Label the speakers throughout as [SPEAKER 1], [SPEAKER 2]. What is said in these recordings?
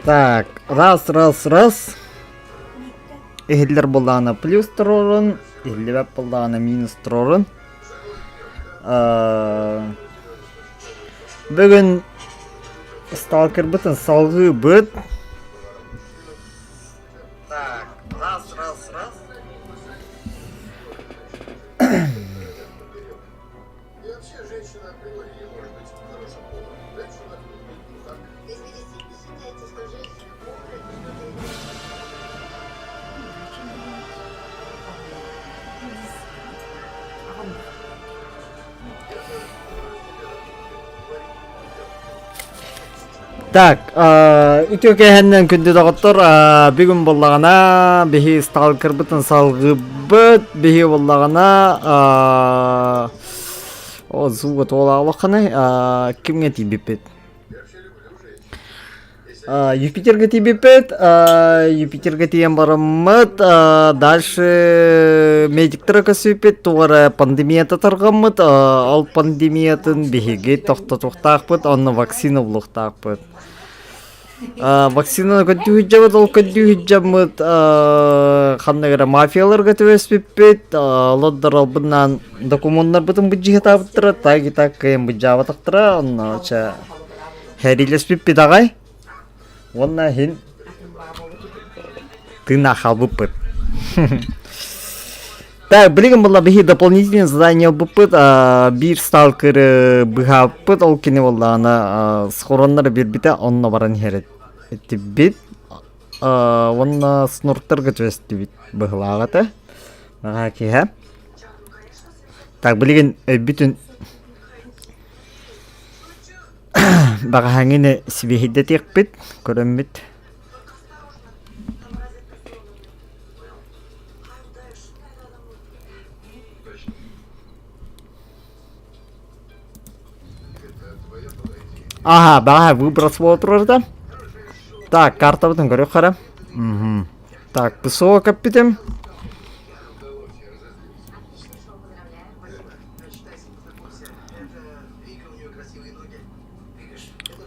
[SPEAKER 1] Так, раз. Эхиллер боллана плюс турорун, эхиллер боллана минус турорун. Бүгін сталкер бытын салғы быт. Так, раз. Так, үтөке хәннән күнді доғыттыр, бүгін боллағана бихи сталкер бытын салғы быт, бихи боллағана зуғыт олағылыққаны кімге тибепет? Юпитерге тибепет, Юпитерге тиен барыммыт, дальше медиктері көсіпет, туғары пандемията тұрғыммыт, ал пандемиятын бихиге тоқтақпыт, оны вакцина бұлықтақпыт. Вакцинаны көтті хүджабыт, ол көтті хүджабыт, қандағыра мафиялар көті өспеппет, лоддар албынан документтар бұтын бұджиға табыттыра, так кайын бұджаба тақтыра, оны өча хәрилеспеппет ағай. Онна хин тына халбыппыт. Так, білген болла бихи дополнительный задание бұппыт, бір сталкер бұғаппыт, ол кені болла ана схоронлары бір біті, онна баран херет. Әтті бит, онна снурттар көтвесті бит бұғылағаты. Баға кейі. Так, білген бүтін Баға хаңыны сібехидді тек біт, көрім біт. Ага, баға выброс болып тұрырды. Так, карта бұтын көрі қара. Так, пысуға көп бітім.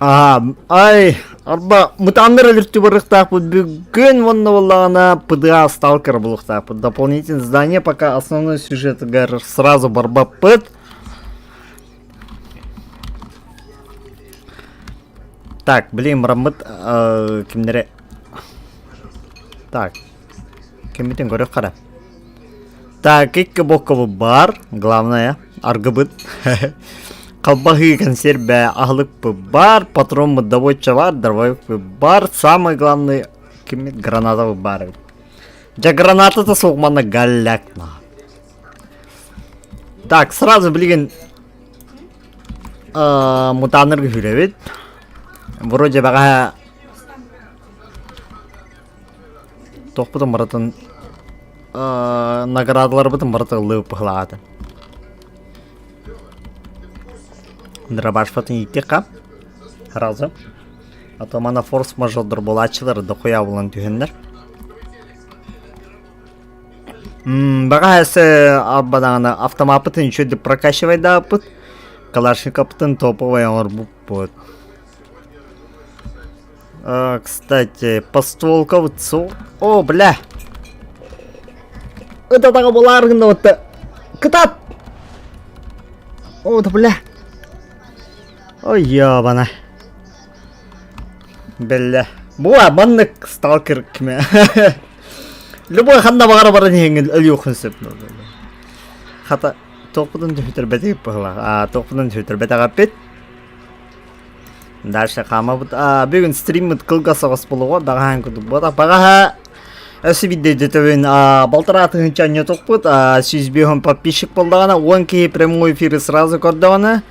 [SPEAKER 1] Ай, арба мутандыр әліртті бұрықтақ бұд бүгін онны болағына ПДА сталкер бұлықтақ бұд. Дополнительное задание, пока основной сюжет сразу барба пыт. Так, блин, рамыт кімдері. Так, кімбетін көрі қара. Так, екі боққы бар, главное, арғы бұд. Қалбағы консерве ағылық бар, патрон мыдоводча бар, дровоек бар, самый главный кемет граната бар. Жа граната-то соғманы галлякна. Так, сразу білген мутанырғы хүревет. Вроде баға тоқ бұтын баратын наградалар бұтын баратын лып пықлағады. Драбаш потом идти ка разу. А то мана форс мажордыр болачылар дохуя болан түйендер. Баға әсі аббадағына автомапытын үшөді прокачивай да апыт. Калашникапытын топовай оңыр бұп. Кстати, постволка вытсу. О, бля. Это тағы боларғында отты. Кытат! О, да бля. Ой, ёбана. Бля. Буа, баннык сталкер кіме. Любой ханда бағара баран еңгіл өлі өкінсіп. Хата, тоқпыдан түйтір бәтек бұғыла. Тоқпыдан түйтір бәтек апет. Дальше қама бұд. Бүгін стриммет қылғасы қос болуға. Бағахан күді бұд. Бағаха өсі видео детөвін балтыратың чанне тоқпыд. Сүйізбеғын подписчик болдағана. 10 кейі прямой эфирі сразу көрдіғана.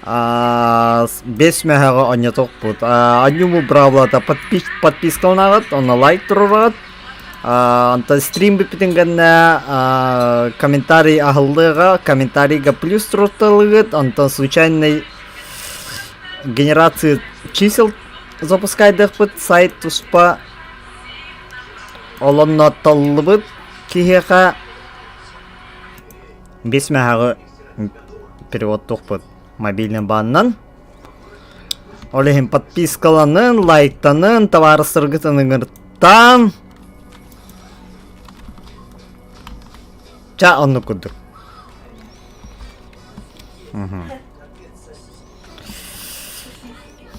[SPEAKER 1] 5 мегаға оня тоқпыд. Анюму бравлата подпискалнағыд. Оны лайк тұрырағыд. Анта стрим біпітінгенне комментарий ағылдыға. Комментарийға плюс тұрыртылығыд. Анта случайный генерации чисел запускайдық бұд. Сайт тұспа олонна таллы бұд. Кейеға 5 мегаға перевод тоқпыд. Мобильный баннан. Олеген подпискаланын, лайктанын, товары сыргытаныңыртан. Жа, оны күдік.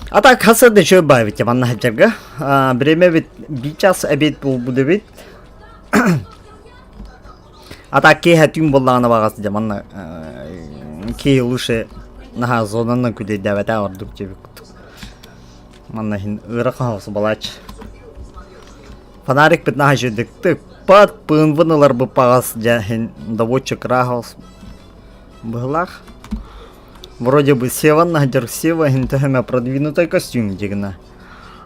[SPEAKER 1] Ата касырды жөө байвит, яманна хаджарга. Біреме бит, бичас әбет бұл бұды бит. Ата кей хәтүн боллағына бағасы jamанна кей лучше наха зонаннан күдей дәвәтә ордук жебек күттік. Манна хин ырық хаусы балач. Фонарик бит наха жөдіктік. Пат пынвынылар бұл бағасы жа хин доводчик рахаус. Бұғылақ. Вроде бы севан нахджар сева хин тәхәмә продвинутай костюм дегіна.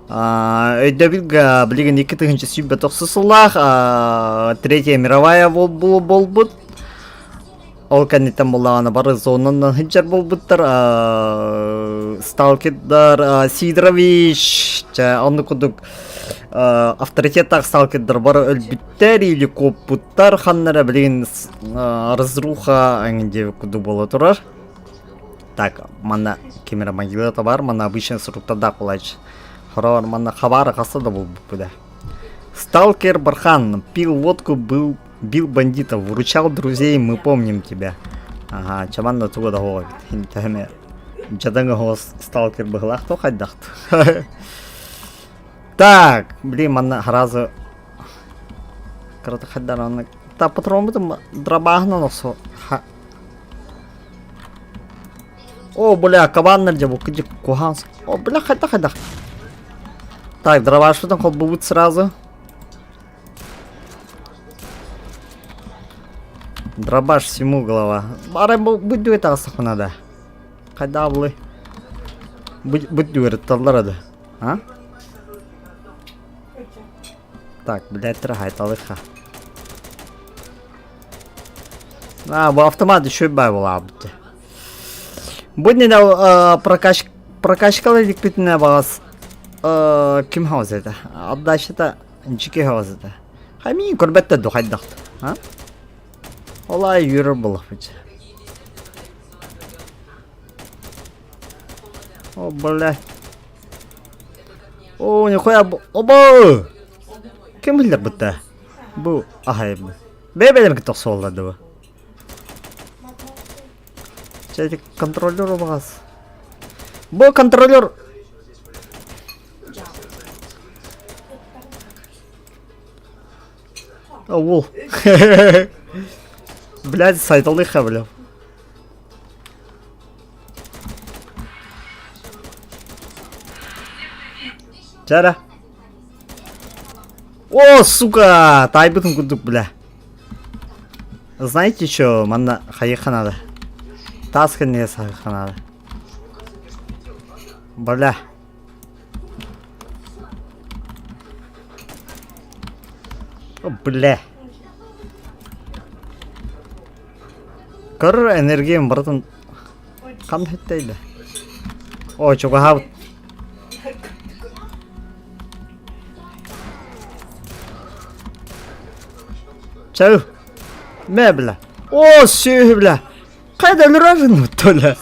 [SPEAKER 1] Өйдәбілгі білеген 2000 сүйбе тоқсысылақ, Третья мировая бол бұд. Ол кәнеттен болағаны бары зонынан хиджар бол бұдтар. Сталкердар, Сидорович, оны күдік авторитеттақ сталкердар бары өлбіттер или коп бұдтар. Ханнара білеген разруха әңінде күді болы тұрар. Так, мана камера могилата бар, мана обычный сұрықтада қолайчы. Хорор, мана хабары қасы да бұл бұда. Сталкер Бархан пил водку, бил бандитов, выручал друзей, мы помним тебя. Ага, чаманда туга да хоға бит. Тәхеме, жадаңа хоға сталкер бұғылақ то қайдақты. Так, блин, мана харазы. Караты қайдар аны. Та патрон бұдым, драбағынан осы. О, бля, кабаннар жабу, кыдик куханс. О, бля, хайда. Так, дрова что там хоть будет сразу? Дробаш всему голова. Бары будь это асаху надо. Хайда блы. Будь дюрет талларады. А? Так, блядь, трагай талыха. Bu автомат еще и байвал абды. Будь не дал прокачкалы ликвидная балас. Ким хауз это? Отдача-то ничего хауз это. Хами корбетте духайдахт. А? Олай юры было хоть. О, блядь. О, нихуя. Оба! Кем билер бутта? Бу, ахай бу. Бебелем кто солдадо. Чайки контролер багас. Бу контролер. Оу. Блядь, сайталыха, бля. Чара. О, сука! Тайбытын кудук, бля. Знаете что, манна хаеха надо. Таска не хаеха надо. Бля. О, бля. Көр энергиям братан. Кам хеттейді. О, чуға хабыт. Чау. Мә, бля. О, сүйі, бля. Қайда өліражын ұттылы?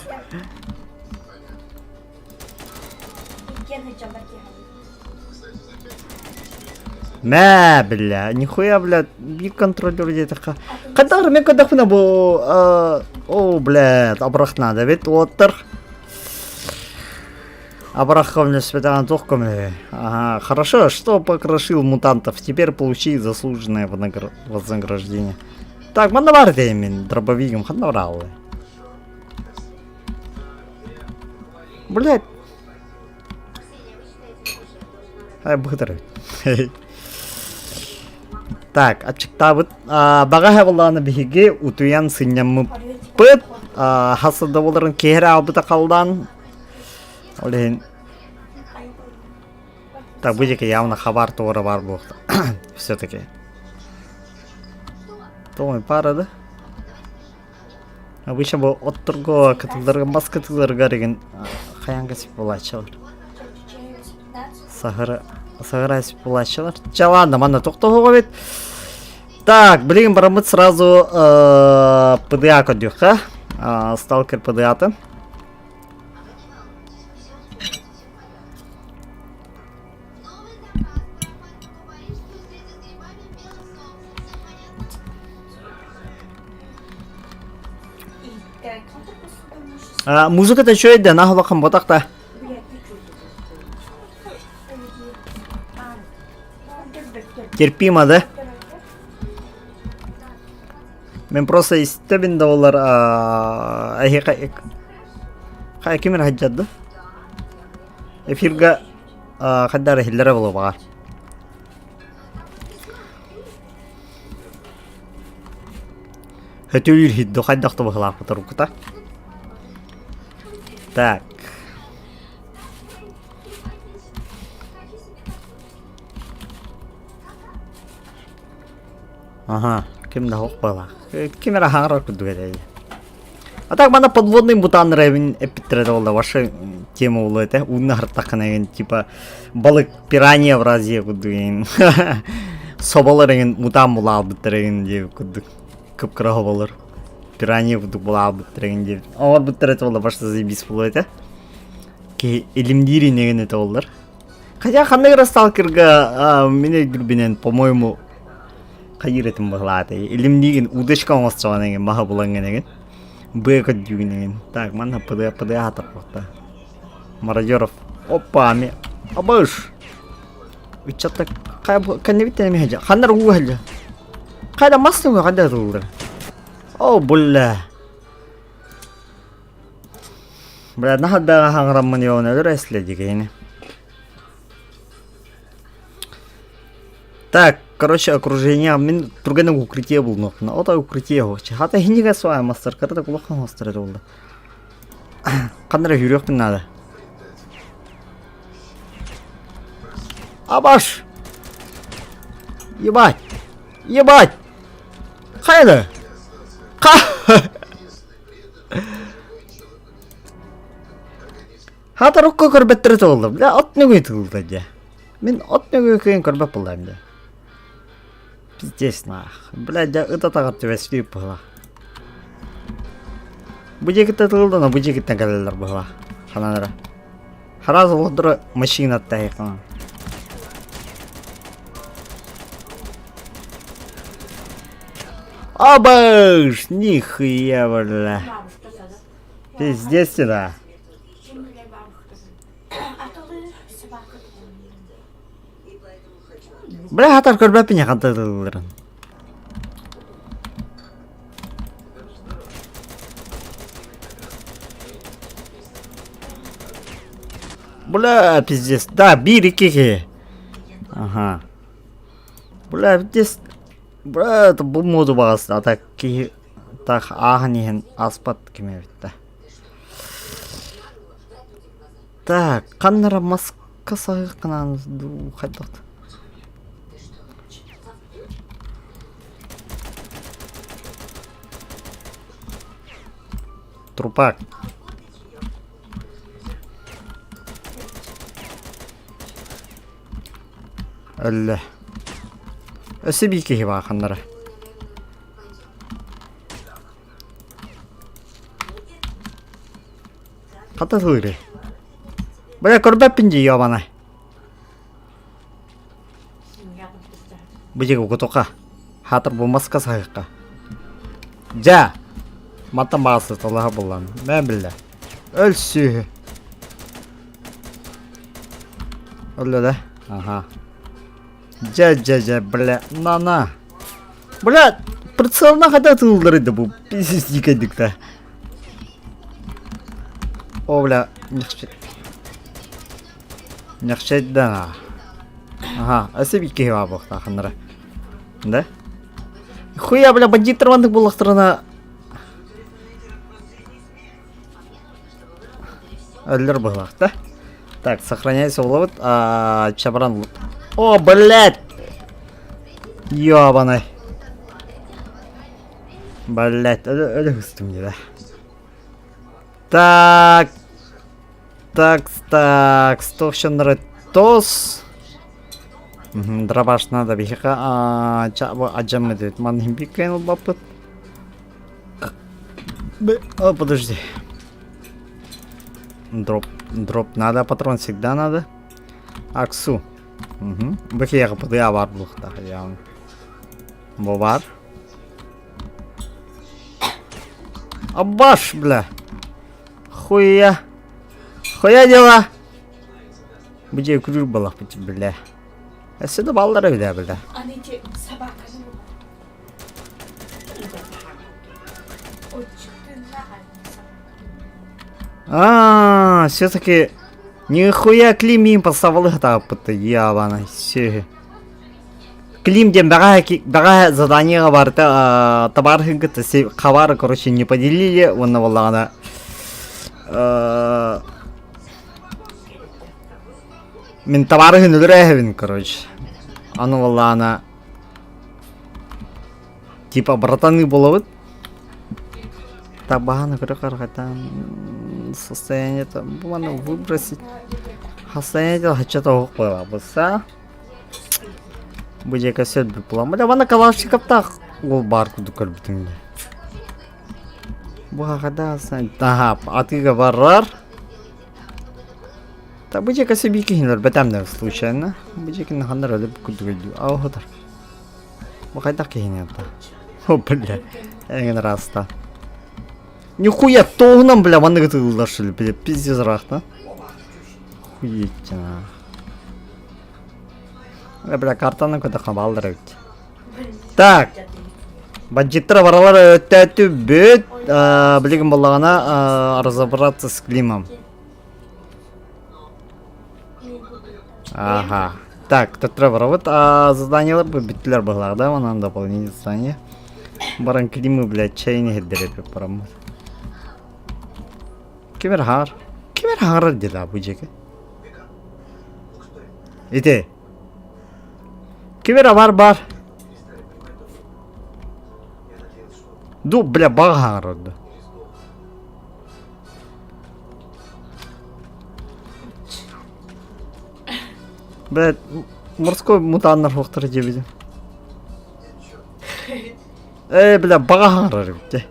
[SPEAKER 1] Мә, бля, нихуя, бля, бик контролер дейді. Қайдар, мен қайдақпына бұл... О, бля, абрақ надо, бет, оттыр. Абрақ ковне спетаған тоқком. Ага, хорошо, что покрошил мутантов, теперь получи заслуженное вознаграждение. Так, мана бар деймін, дробовигом, қанда брал. Блядь. Ай, бұғдыр. Так, ачыкта бут. Бага хаваланы биге утуян сыннямы пыт. Хасыда боларын кері албыта қалдан. Олен. Так, будеке явно хабар туары бар бұқты. Все-таки. Томай парады. Обычно бұл оттырго катылдарға бас катылдарға деген қаянға сеп болачылар. Сағыра сеп болачылар. Ладно, мана тоқтауға бет. Так, блин, барамыт сразу ПДА кодюха. Сталкер ПДА-то. Музыката чё еді, нағылақын ботақта. Терпимо, да? Мен просто истебин да олар қай кемер хаджады? Эфирга қаддары хиллері болу бағар. Хөтөлір хидді қайдақты бұғылақ бұтыр ұқыта. Так. Ага, кем да хоқ бағылақ. Кемер ағаңырақ күдді кәдейді. А так мана подводный бутан ревен эпитред олда ваша тема улыты. Удна хартакана типа балык пиранья в разе кудуин. Собаларың мутан була бутырын деп куду. Кыпкырага болар. Пиранья куду була бутырын деп. Ава бутрет олда башта заебис булыты. Ки илимдири неген это олдар. Хотя қандай раз сталкерга мене гүрбинен, по-моему, қайыретім бұғылады. Илимдиген удышка оңыстырған маға бұланған еген. Бэка дюгнеген. Так, мана ПД атыр қоқта. Мародеров. Опа, ме. Абыш. Үтчатта қайневиттен әме хаджа. Қандар ұғы хаджа. Қайда масын ғой қайда тұлдыр. О, бұлла. Бля, нахад бәға хаңырамын еуін өлір әсіледі кейіне. Так, короче, окружение. Мен тұрғаны укрытие бұл ноқына. Ота укрытие хоқчы. Хата хинеге суай мастер. Қарда құлаққан мастер еді олды. Қандыра жүректің нады. Абаш! Ебать! Ебать! Қайды? Хата рұққа көрбеттірі толды. Бля, от нүгі тұлды де. Мен от нүгі көйін көрбет бұлдайым де. Пиздец нах. Блядь, я это так от тебя слип была. Будь-який тылды, но будь-який тәгәлелер была. Ханадыра. Хараз олдыры машина тәйқына. Абаш! Нихуя, бля. Пиздец да. Бля, хатар көрбәп пене қантай тылдырын. Бля, пиздец. Да, бир-2. Ага. Бля, пиздец. Бля, это бұл моду бағасы. А так, так, ағынеген аспат кеме бітті. Так, қаннара маска сағық қынаңыз. Қайдақты. Трупак. Әлі. Өсі бейкеге бағақандары. Қата тұлыры. Бля, көрбәппін де ебаны. Бұдегі ұғытуға. Хатыр болмасқа сағыққа. Жа! Маттан бағасы толаға болған. Мен білді. Өлсі. Өлі да? Ага. Жа, бля. На. Бля, прицелна қайда тұлдырыды бұл. Писіз декендікті. О, бля, нәқшет да. Ага, әсі бейкеге ба бұқта қандыра. Да? Хуя, бля, бандиттырмандық болықтырына. Өллер бұғылақ, да? Так, сохраняйся уловыт. Чабран. О, блядь! Ёбаный. Блядь, өлі үстім де, да? Так, стовшыныры тос. Драбаш надо бейхіға. Чабы аджамы дейт. Ман химбикайын ол бапыт. О, подожди. Дроп надо, патрон всегда надо. Аксу. Бөхеға бұдыға бар бұлықтағы яғын. Бұл бар. Абаш, бля. Хуя. Хуя дела. Бөже күрүр балақ бөте біле. Әседі балдары біле біле.
[SPEAKER 2] Anneciğim sabah kanı mı? O çıktığında anne sabah.
[SPEAKER 1] Все-таки нихуя Клим им поставил это пыты, ябана, все. Клим дем бага задание барта товар хингата се хабар, короче, не поделили, он навалана. Мен товар хингурехвин, короче. Оно валана. Типа братаны булавыт. Табана каракатан состояние там можно выбросить. Состояние хочу-то укпала болса. Бөже кәсет бір план. Бля, вана калашников так ол барку дүкір бүтінге. Бұғағада асан. Ага, атыға барар. Так, бөже кәсет бейкейінлер бәтәмдер случайно. Бөже кені хандар өлі бүкілді көлді. Ау ғыдар. Бұғайда кейін еді. О, бля, әңін раста. Нихуя, тоғынан, бля, ваны ғыты ұлдашылы, бля, пиздец рахта. Хуетті, на. Бля, картаны көті қабалдыр өтті. Так. Баджеттері баралар өтті бүт. Білігім болағына разобраться с Климом. Ага. Так, төттірі баравыт. Заданиялар бүттілер бағлағда. Онан дополнение задание. Баран Климы, блядь, чайны хеддереп барамыз. Кемер хар? Кемер хар деді абу жеке? Ите. Кемер бар. Ду, бля, баг хар оды. Бля, морской мутаннар хоқтыр жебеді. Бля, баг хар оды.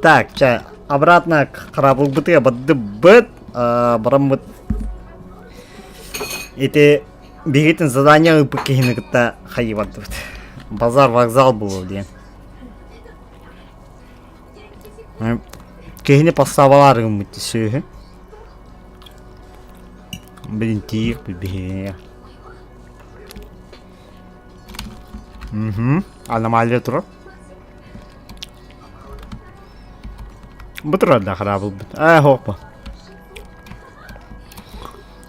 [SPEAKER 1] Так, ча. Обратно к қарабыл бұтыға бадды бұт. Барам бұт. Эти бегетін задания ұпы кейіні күтті қайы бадды бұт. Базар вокзал болу дейін. Кейіні поставаларығын бұтты сөйі. Білін тейік бұл бейіне. Аномалия тұрып. Бутра да харабыл бит. Хопа.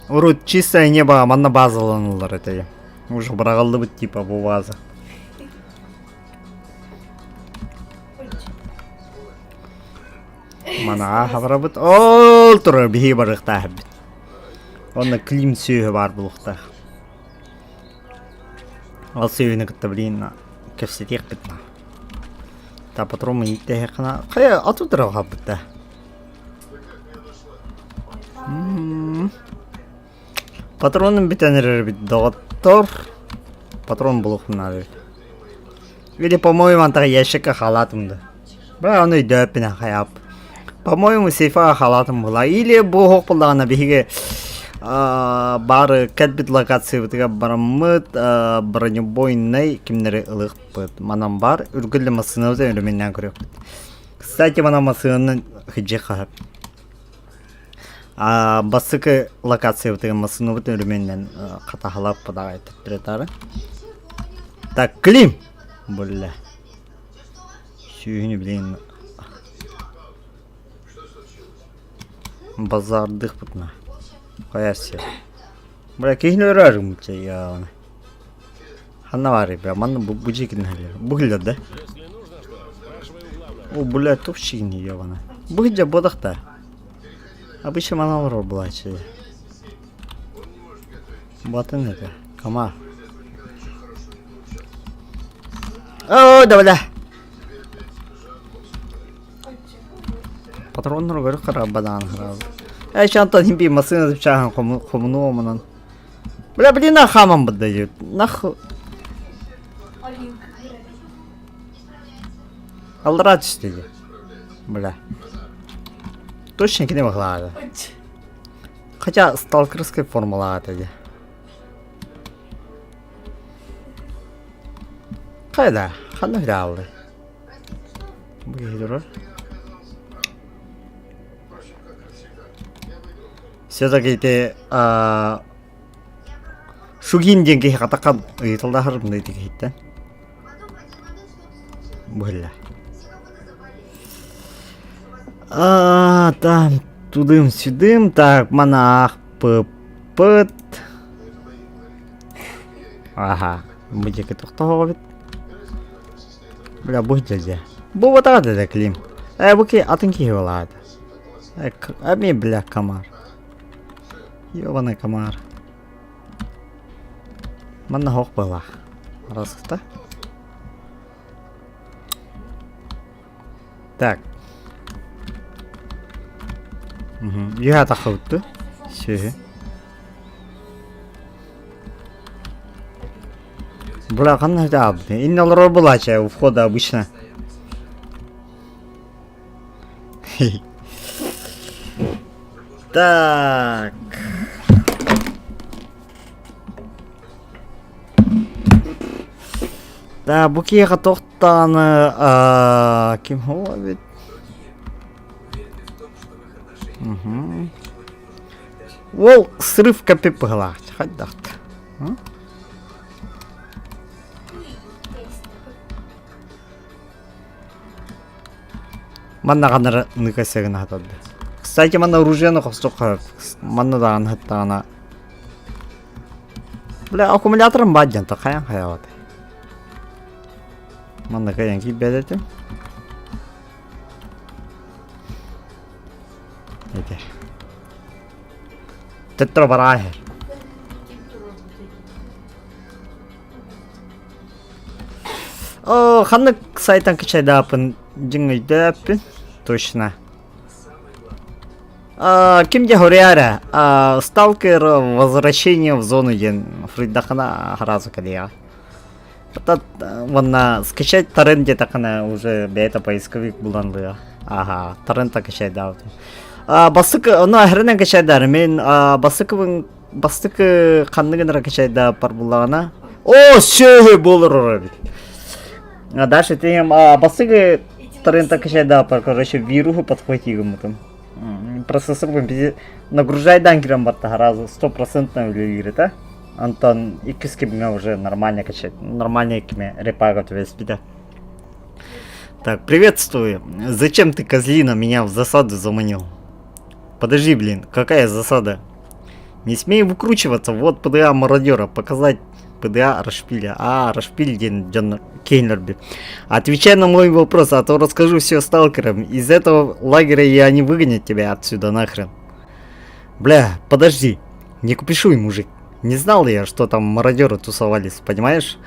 [SPEAKER 1] Урут чистое небо, манна базаланулар это я. Уже брағалды бит типа bu база. Мана хабара бит. Ол тұры бихи барықта бит. Онна Клим сүйі бар бұлықта. Ал сүйіні күтті білейін кәфсетек бітна. Та патрон мы итте хекна. Кая ату дырага битте. Патронын битенер бит доктор. Патрон булухнар. Или, по-моему, антага ящика халатымды. Бра аны дөппине хаяп. По-моему, сейфа халатым була. Или бу хок булдагана биге бары кәтбит локация бітіға барамыд бронебойный кемнері ылық бұд. Манам бар, үргілі масыны өзі өріменнен көрек бұд. Кстати, мана масыны хыджи қағып. Басықы локация бітіға масыны бұд өріменнен қатағалап бұдағы айтып тұретары. Так, Клим! Бұлі. Сүйіні білейін. Базардық бұдна. Қоясы. Бля, кейін өрәрім бұлча яғаны. Ханна вары, бля, манна бұжекін әлер. Бұғылда да? О, бля, топшигін яғаны. Бұғылда бодақта. Обычно маналар бұлачы. Батын это. Кама. О, да, бля. Патронлар көрі қара бадан қырабы. Шантан химби масына зіпчаған қомыну омынан. Бля, блин, хамам бұддайы. Наху. Алдыра түстеді. Бля. Точно кене бағлады. Хотя сталкерская формула атады. Қайда? Қандай алды? Бұғы едірі? все-таки те шугин деньги хатакан ыйтылда харымды дегейт. Бля. Там тудым-сюдым, так, монах, пыт. Ага, будь-яке тоқтауға бет. Бля, будь дядя. Бұл батады да клим. Бұке атын кей болады. Мен, бля, комар. Ёбаный комар. Манна хоқ была. Расқыста. Так. Я тахаутты. Все. Бля, қандай да. Инналар булача у входа обычно. Так. Да, букеға тоқтаны кім ола бет? Ол срыв капеп бұғыла. Қайдақты. Манна ғанары ныкасегін атады. Кстати, манна оружиені қостыққа. Манна да анғыттағына. Бля, аккумуляторым баден, тақаян қаявады. Манна қаян кейіп бәдетім. Еде. Теттір бар ағыр. Ханны сайтан кычайда апын жыңайды апын. Точно. Кимде хоряра? Сталкер возвращение в зону ен. Фридахана харазу калия. Ванна скачать торренте такана уже бета поисковик буланды. Ага, торрента качайда. Басык, ну ахрена качайдар. Мен басык қандығынра качайда пар булагана. О, сөй болыр. Дальше тем басык торрента качайда пар, короче, вируху подхватил там. Процессор нагружай данкером барта сразу 100% влияет, а? Антон, и киски меня уже нормально качать, нормально кими репага у тебя спида. Так, приветствую. Зачем ты, козлина, меня в засаду заманил? Подожди, блин, какая засада? Не смей выкручиваться, вот ПДА мародера, показать ПДА Рашпиля. Рашпиль ден Кейнерби. Отвечай на мой вопрос, а то расскажу все сталкерам. Из этого лагеря я не выгонят тебя отсюда нахрен. Бля, подожди, не купишуй, мужик. Не знал я, что там мародеры тусовались, понимаешь?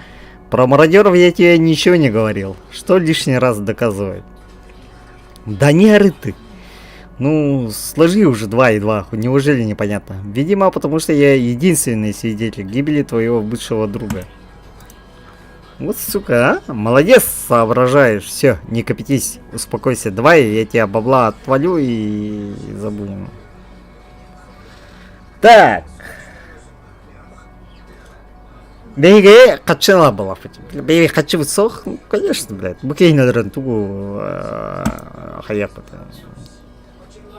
[SPEAKER 1] Про мародеров я тебе ничего не говорил. Что лишний раз доказывает? Да не ори ты. Ну, сложи уже 2 и 2, неужели непонятно? Видимо, потому что я единственный свидетель гибели твоего бывшего друга. Вот сука, а? Молодец, соображаешь. Все, не копитесь, успокойся. Давай, я тебя бабла отвалю и забудем. Так. Беги, качала была. Беги, хочу сох. Ну, конечно, блядь. Букей на дрантугу хаяпата.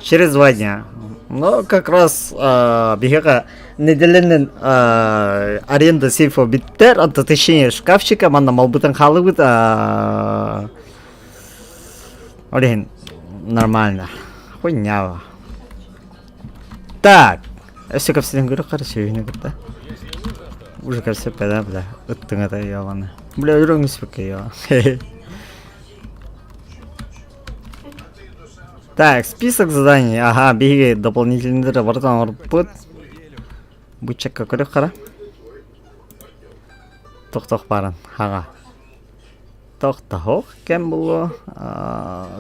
[SPEAKER 1] Через 2 дня. Но как раз бега неделенен аренда сейфа биттер, от отощения шкафчика, манна малбытан халыбыт. Олень, нормально. Хуйнява. Так. Все ко всем говорю, хорошо, не говорю. Уже кажется, бля, оттың ата яваны. Бля, үйреңіз бөке ява. Так, список заданий. Ага, беги дополнительные бартан орпыт. Бычакка көрек қара. Тоқтақ барын, ага. Тоқтақ, кем было?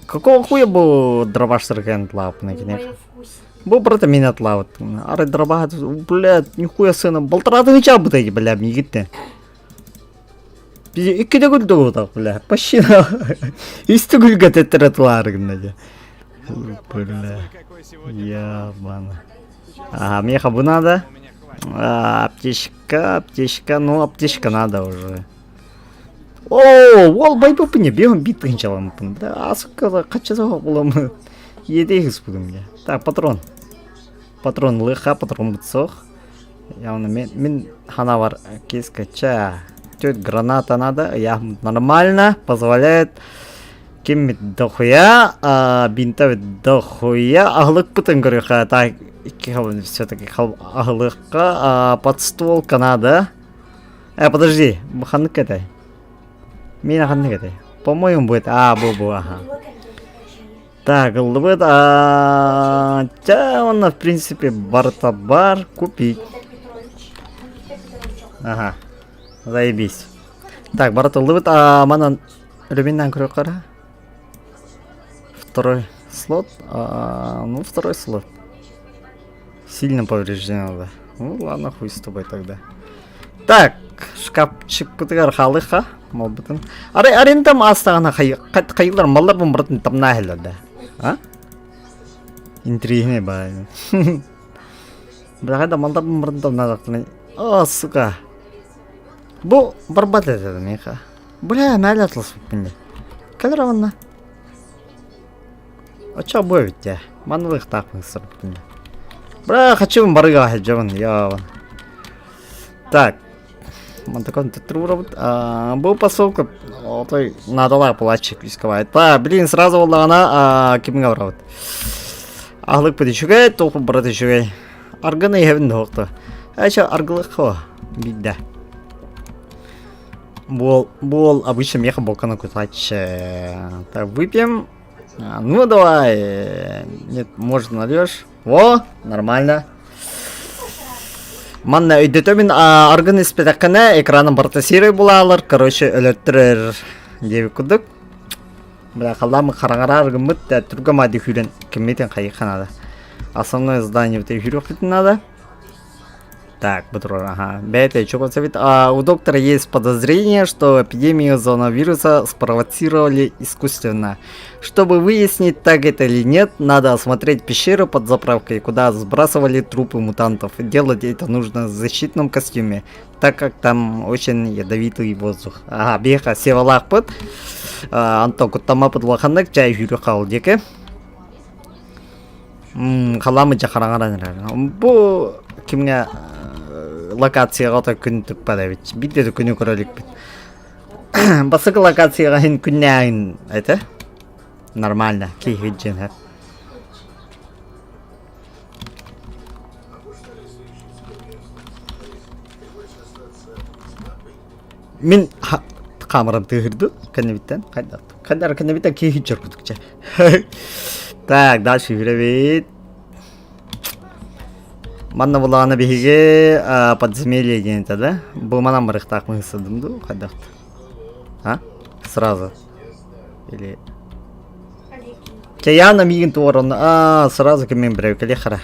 [SPEAKER 1] Какого хуя был дробаш кен лап на кинек? Был брата меня тлават. Ары дробаш, блядь, нихуя сына. Болтыраты не чабы таки, бля, мне гитте. Икки де гүлді ғудақ, бля. Почти на... Исті гүлға теттірі тларығын, надя. Бля, ябана. Ага, мне хабу надо. Аптечка, ну аптечка надо уже. О, ол байбы не бегом бит қынчалам. Да, сука, қача соға болам. Едейгіз бүгін мне. Так, патрон. Патрон лыха, патрон бутсох. Явно мен хана бар кескача. Тут граната надо, я нормально, позволяет кемит дохуя, бинта дохуя, аглык путын горюха, так, все-таки аглыкка, подстволка надо. Подожди, ханнык этой. Меня ханнык этой. По-моему будет, бу, ага. Так, лбыт, он, в принципе, бар купить. Ага, заебись. Так, барата лбыт, мана люминан крюкара. Второй слот, ну, второй слот. Сильно повреждено, да. Ну, ладно, хуй с тобой тогда. Так, шкафчик путыгар халыха, молбытын. Арен там астагана кайылар маллар бомбратын там нахилар, да. Интригне бай. Бірақ да малдар бомбратын там нахилар. О, сука. Бу барбат етеді меха. Бля, мәлі атылыс өппенде. Кәлір аванна. Оча бой ведь я. Манылық тақпың сыр өппенде. Бля, хочу барыға хеджаван, яван. Так. Мантакон тетру работ. Был посылка. Той надала платчик рисковать. Так, блин, сразу была она кимга работ. Аглык подичугай, толпу браты чугай. Арганы евен доқты. Ача аргылық хо. Бидда. Бол обычно меха балкона кутач. Так, выпьем. Ну давай. Нет, может нальешь. Во, нормально. Манна өйдөтөмін аргын испетаққана экраным бартасирой булалар. Короче, өлөттірер деп күдік. Бля, қаламы қараңара аргын мұт, түргі мады хүрен кімметін қайыққанады. Основное здание в хүрек бітін надо. Так, бутро, ага. Бета, что подсовет? У доктора есть подозрение, что эпидемию зоновируса спровоцировали искусственно. Чтобы выяснить, так это или нет, надо осмотреть пещеру под заправкой, куда сбрасывали трупы мутантов. Делать это нужно в защитном костюме, так как там очень ядовитый воздух. Ага, беха, севалах под. Антон, кутама под лоханок, чай хюрю халдеке. Халамы жахараңаран. Бу кимге локацияға да күн түкпады бит. Битте де күні көрелік бит. Басық локацияға хен күннәйін айты. Нормально. Кейхет жен хәп. Мен камерам тығырды. Кәнебіттен. Қайдар кәнебіттен кейхет жер күдікче. Так, дальше жүребет. Манна буланы беге подземелье дегенде, да? Бұл манан барықтақ мұғысыдымды, қайдақты? Сразу? Или... Каяна мигін туарыны, сразу кемен біреу келе қара.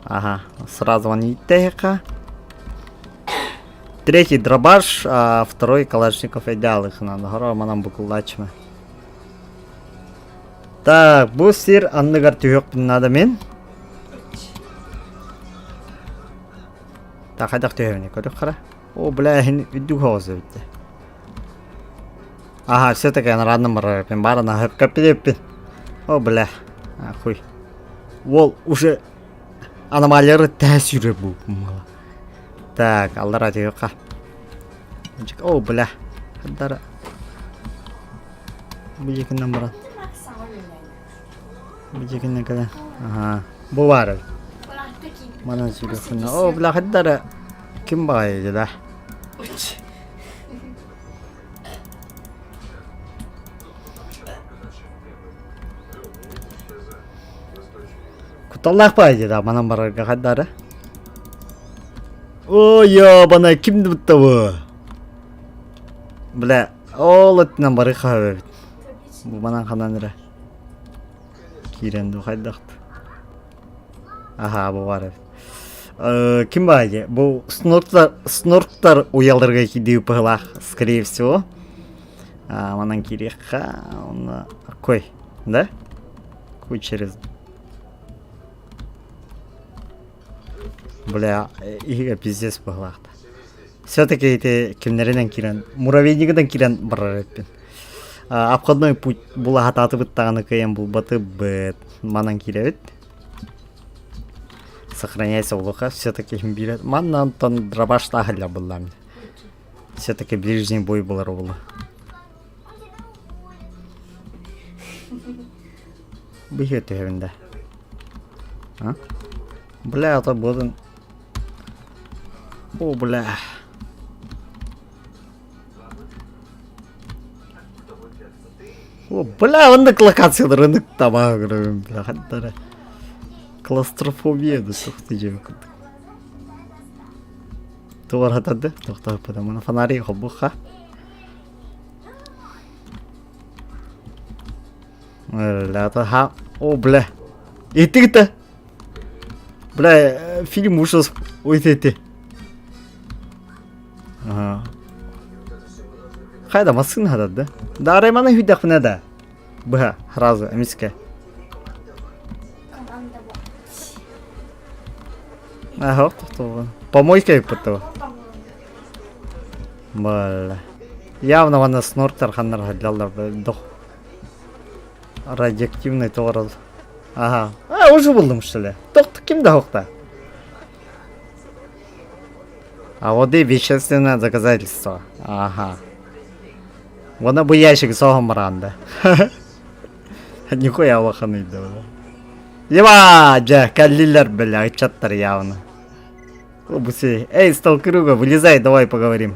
[SPEAKER 1] Ага, сразу ван еттеқа. Третий дробаш, второй калашников идеалых надо. Гора манан бұқылдачымы. Так, бұл сер анныгар түйек надо мен. Так, хайдақ түйевіне көріп қара. О, бля, үйді қоғызы бітті. Ага, все-таки анрадным бар өпен. Барына хөп көппен. О, бля. Хуй. Ол уже аномалиялары тәс үйре бұл. Так, алдара түйеқа. О, бля. Хайдара. Бұл екінден баран. Бұл екінден кәден. Ага. Бұл бар өп. Mana sürüyorsun? Oh, bela haddara. Kim bakıyor da? Kutalak bakıyor da bana baraka haddara. Oh ya, bana kim tuttu bu? Bela, oğlutla baraka. Bu bana kananıra. Kiren du haddakt. Aha, bu var. Ким баде? Бұл снорктар уялдарға кидеу пығылақ, скорее всего. Манан керекқа, оны... Кой, да? Кой через... Бля, иға пиздес пығылақты. Все-таки эти кемнерінен керен, муравейнігіден керен барар өппен. Обходной путь бұл ағат аты бұттағаны көйен бұл баты бұт. Манан кере өт. Сохраняйся улуха, все-таки берет. Манна Антон драбаш тагля была. Все-таки ближний бой был ровно. Бегет евенде. А? Бля, это будет. О, бля. О, бля, он на локацию рынок табак, бля, хаттара. Клаустрофобия, да, тухты жевкут. Туар хатады, тухты потому на фонари хобуха. Бля, это ха. О, бля. И ты-то? Бля, фильм ужас. Ой, ты. Ага. Хайда масын хадад, да? Да, Раймана видах не да. Бля, сразу, амиске.
[SPEAKER 2] Команда вот.
[SPEAKER 1] Ага, тухты. Помойка и потом. Бля. Явно вона снортер ханнар хадлалар дох. Радиоактивный товар. Ага. А, уже buldum что ли? Тохты ким да хохта? А воды вещественное доказательство. Ага. Вона бы ящик согом ранда. Нихуя лоханый да. Еба, джа, каллилер, бля, чаттер явно. Обуси. Эй, сталкеруга, вылезай, давай поговорим.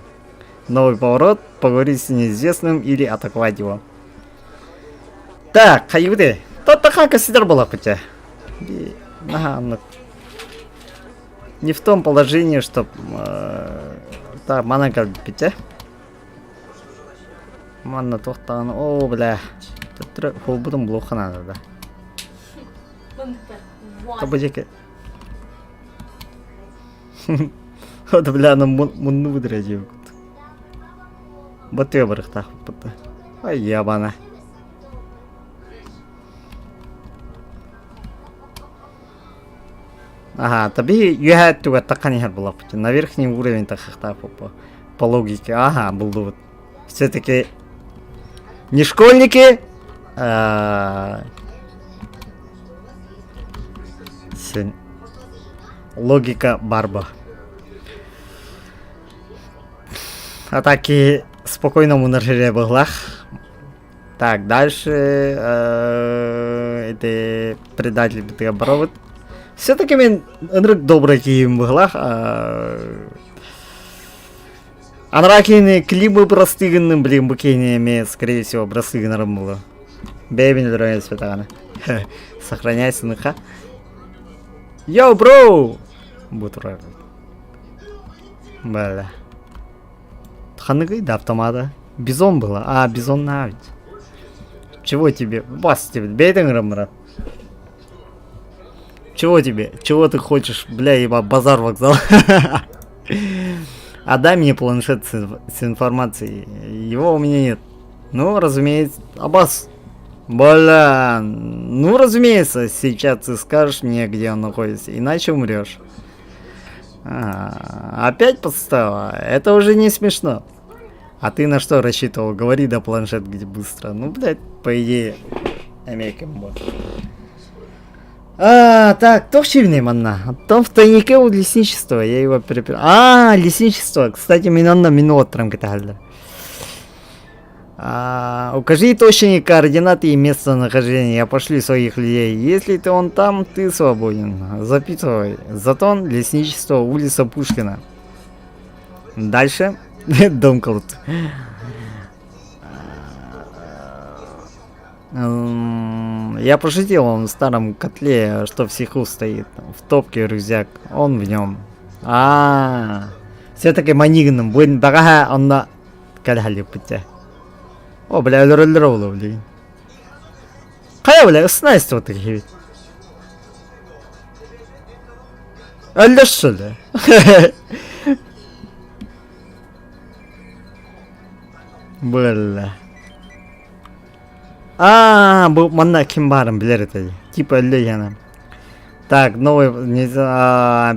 [SPEAKER 1] Новый поворот, поговорить с неизвестным или атаковать его. Так, хайвды. Тот такая кассидер была путя. Ага, ну. Не в том положении, что... Так, мана как пятя. Манна тохтан. О, бля. Тут холбудом плохо надо, да. Табудеки. Вот, бля, нам мунну выдрядил. Батэ барахтах. Ай, ябана. Ага, таби юхат туга такани хар была пути. На верхний уровень тахахта по логике. Ага, был вот. Все-таки не школьники, логика барба. Атаки спокойному нажире баглах. Так, дальше это предатель битый. Все-таки мен ынрык добрый киім бұғылақ. Анракейні климы простыгынным, блин, букейне ме, скорее всего, простыгынарым было. Бейбин дұрайын светағаны. Сохраняйся, ныха. Йоу, бро! Бұд ұрайын. Бля. Тханыгай, да, автомата. Бизон было. А, бизон на ведь. Чего тебе? Бас тебе, бейден рымрат. Чего тебе? Чего ты хочешь? Бля, еба, базар вокзал. Отдай мне планшет с информацией. Его у меня нет. Ну, разумеется. Аббас. Бля. Ну, разумеется, сейчас ты скажешь мне, где он находится. Иначе умрешь. Опять подстава? Это уже не смешно. А ты на что рассчитывал? Говори, да, планшет где быстро. Ну, блядь, по идее. Так, товщивный манна. Там в тайнике у лесничества, я его перепер... лесничество. Кстати, минонна минут рамкатальда. Укажи точные координаты и местонахождения. Я пошлю своих людей. Если ты он там, ты свободен. Записывай. Затон, лесничество, улица Пушкина. Дальше. Дом Колут. Я пошутил, он в старом котле, что в сиху стоит. В топке рюкзак. Он в нем. Все-таки манигным. Будет бага, он на кальхали путя. О, бля, роллеролу, блин. Кая, бля, снайст вот такие. Алло, что ли? Бля. Был манна кимбаром, бля, это. Типа Легена. Так, новый.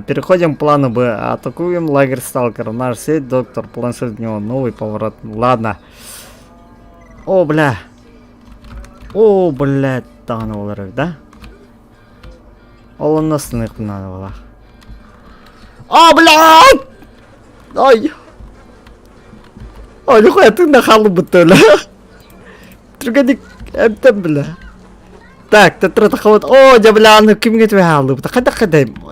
[SPEAKER 1] Переходим к плану Б. Атакуем лагерь сталкеров. Наш сеть, доктор, планшет в него. Новый поворот. Ладно. О, бля. О, бля, тағаны олар, да? Ол настынық надо было. А, блядь! Ой. Ой, нихуя ты нахал бутыля. Другадик, это, бля. Так, ты тротахот. О, да, бля, ну кем говорит вихалу? Таха,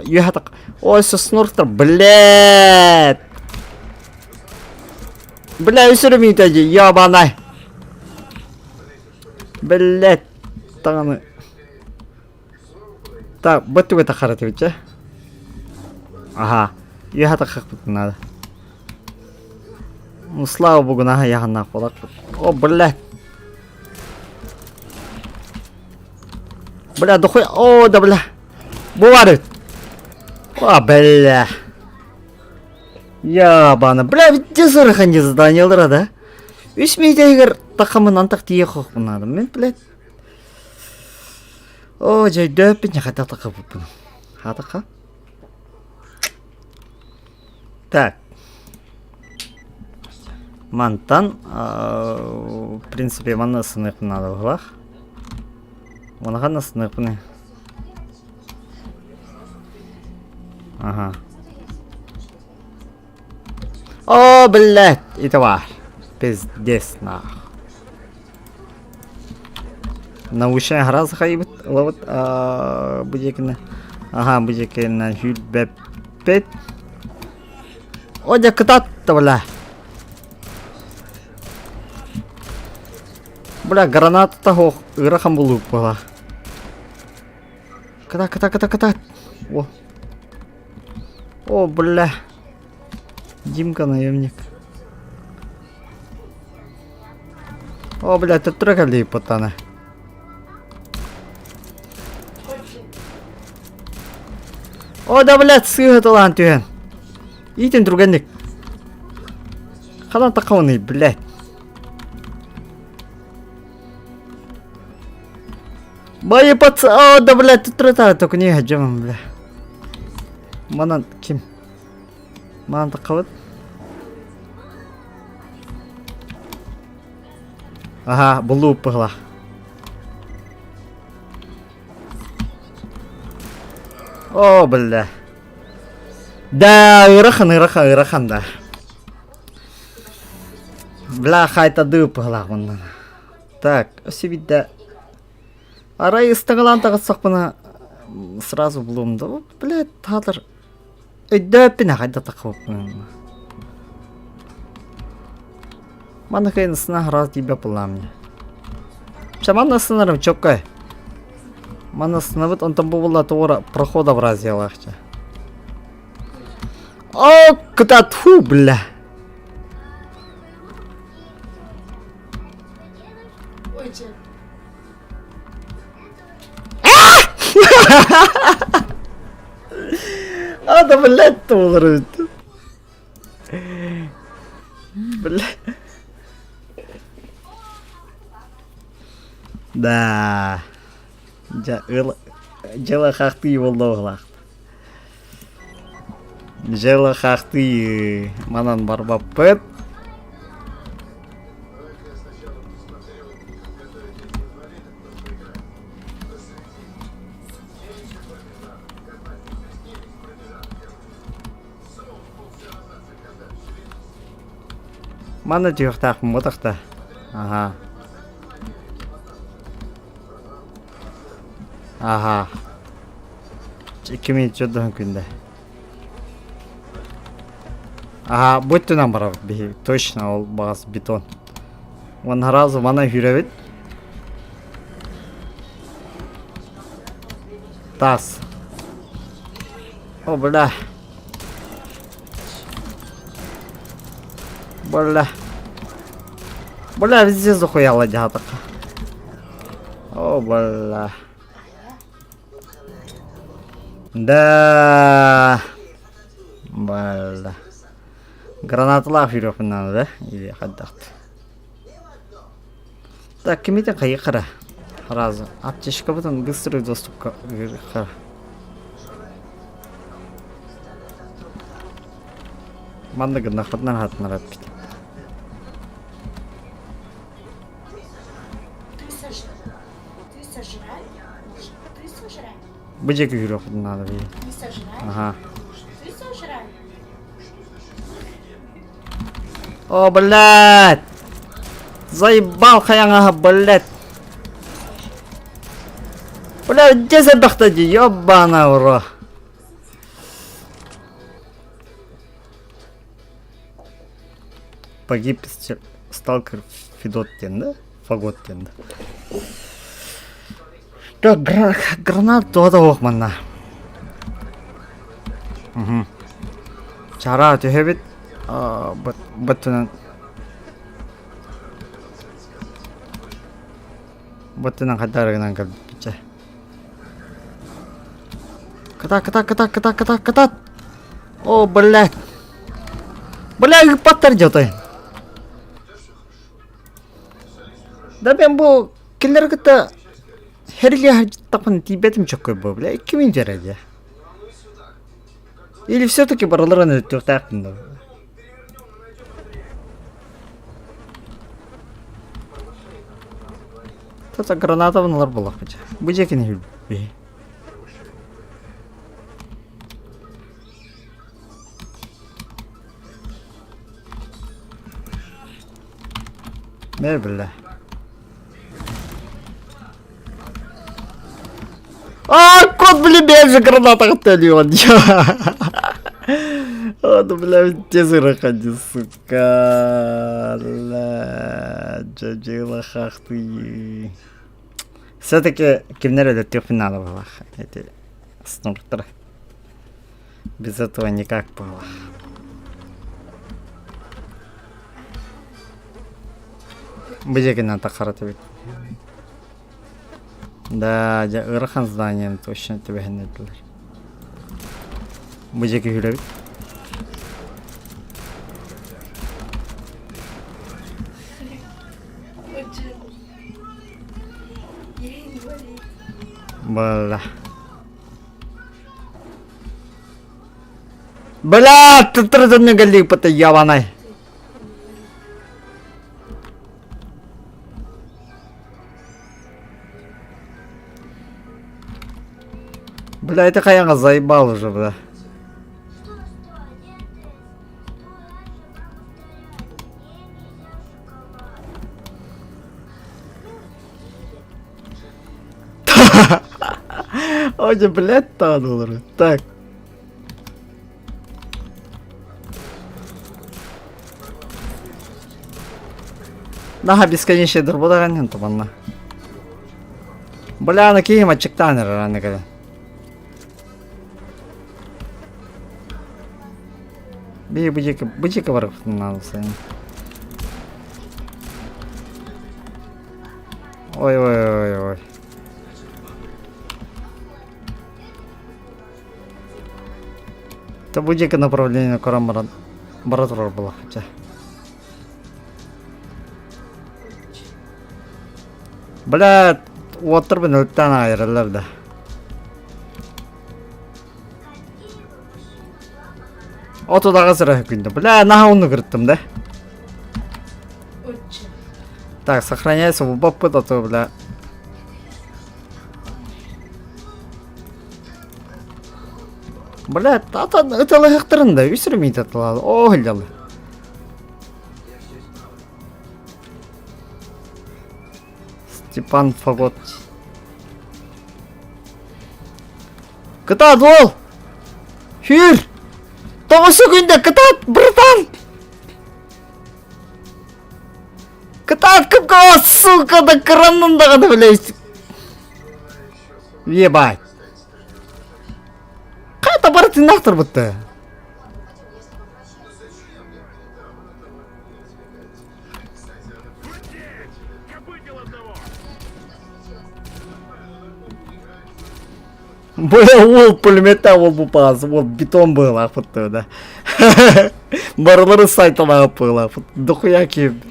[SPEAKER 1] юхатак. Ой, соснуртер, блядь. Бля, все равно тади, ебаный. Блядь, таны. Так, вот ты это характер, ага, я так как надо. Ну, слава богу, нага я нахуй. О, блядь. Бля, дохуй. О, да, бля. Бывает. О, бля. Ябана. Бля, ведь где сырыхан не задание, да? Үш мейде егер тақамын антақ тие қоқ бұнады. Мен, блядь. О, жай дөппен не қайта тақы бұппын. Хатақа. Так. Мантан. В принципе, мана сынық надо бұлақ. Онаға на сынық бұны. Ага. О, блядь. Это var. Пиздец, нахуй. Наушай граз хайбыт лават будекина. Ага, будекина хюл беппет. О, да катат-то, бля. Бля, граната того ирахам булук была. Ката. О, бля. Димка наемник. О, бля, ты трогали, пацаны. О, да, блядь, сыгы талант тюен. Итин другенник. Хадан такауный, блядь. Мои пацаны, о, да, блядь, ты тротар, только не хаджам, бля. Манан, ким? Манан такауд. Ага, булу пыгла. О, бля. Да, ирахан, да. Бля, хайта ды пыгла вон. Так, осибида. Арай стагалан тагатсак бана сразу булум да. Бля, тадыр. Өйдөппен хайта такып. Мана кайын сына раз тебе пыламня. Чамана сынарым чоккай. Мана сынабыт он там была тора прохода в раз лахча. О, кататфу, бля.
[SPEAKER 2] Ой, че.
[SPEAKER 1] А, да, блядь, толрыт. Бля. Да. Жела хахты болдоглак. Жела хахты манан барбаппет. Мана тюхтах мотахта. Ага. Ага. Чекими чөдөн күндө. Ага, будь нам бараб беги. Точно ол багас бетон. Вон разу мана хүрөбүт. Тас. О, бля. Бля, везде захуяла дядка. О, бля. Да. Бля. Гранаталар жүрөп надо, да? Или хаддакт. Так, кимите кайыкыра. Разу. Аптечка бутон быстрый доступ кайыкыра. Мандыгы нахатнан хатнарат бит.
[SPEAKER 2] Ты сожрать? Ты сожрать?
[SPEAKER 1] Быжек жүрөп надо.
[SPEAKER 2] Ты сожрать?
[SPEAKER 1] Ага.
[SPEAKER 2] Ты сожрать?
[SPEAKER 1] О, блядь! Заебал хаяңа, блядь! Блядь, где забахтади, ёбана ура! Погиб сталкер Федот тенді? Фагот тенді. Так, гранат тоғда оқманна. Чара түйебет. Бұттынан. Бұттынан қадарығынан кәлбітчі. Катат. О, блядь. Блядь, паттар жотай. Да мен бұл келлергіті херге тапын тибетім çok көй бұл, бля, 2000 жарайды. Или все-таки баралараны өттіқтақтын да. Тата граната бұналар болақ бәчі. Бұл жекен үлбе. Мә білі. Кот, блин, бежит, граната готовит. О, ну, бля, тез раходи, сука. Джаджила хахты. Все-таки кимнер это трех финалов было. Эти снуртеры. Без этого никак было. Бежит на тахаратовик. Да, ырхан зданием точно тебе генетили. Быжеки хүлебит. Бля. Бля, ты трудно гали пота яванай. Бля, это хаяга заебал уже, бля. Ой, блядь, танул. Так. Наха бесконечный дурбудаганен туманна. Бля, на кима чектанер рано когда. Би бычека варов надо sayın. Ой. Это бычека направление Коран Баратур было хотя. Бля, отыр бен өттен айырылыр да. Отодағы сыра күнді. Бля, наха оны кірттім да. Так, сохраняйся в баппыт, а то, бля. Бля, это лайықтырын да, өсірмейді атылады. О, хылдалы. Степан Фагот. Кытат ол! Хюр! Тоғысы күнде кытат, братан! Кытат кып-кава, сука, да кранында ғады білейсің. Ебать. Қайта баратын нақтыр бұтты. Бля, ол пулемета ол бұпасы, ол бетон был, афытты, да. Барлары сайтыма апыл, афыт. Дохуя кем.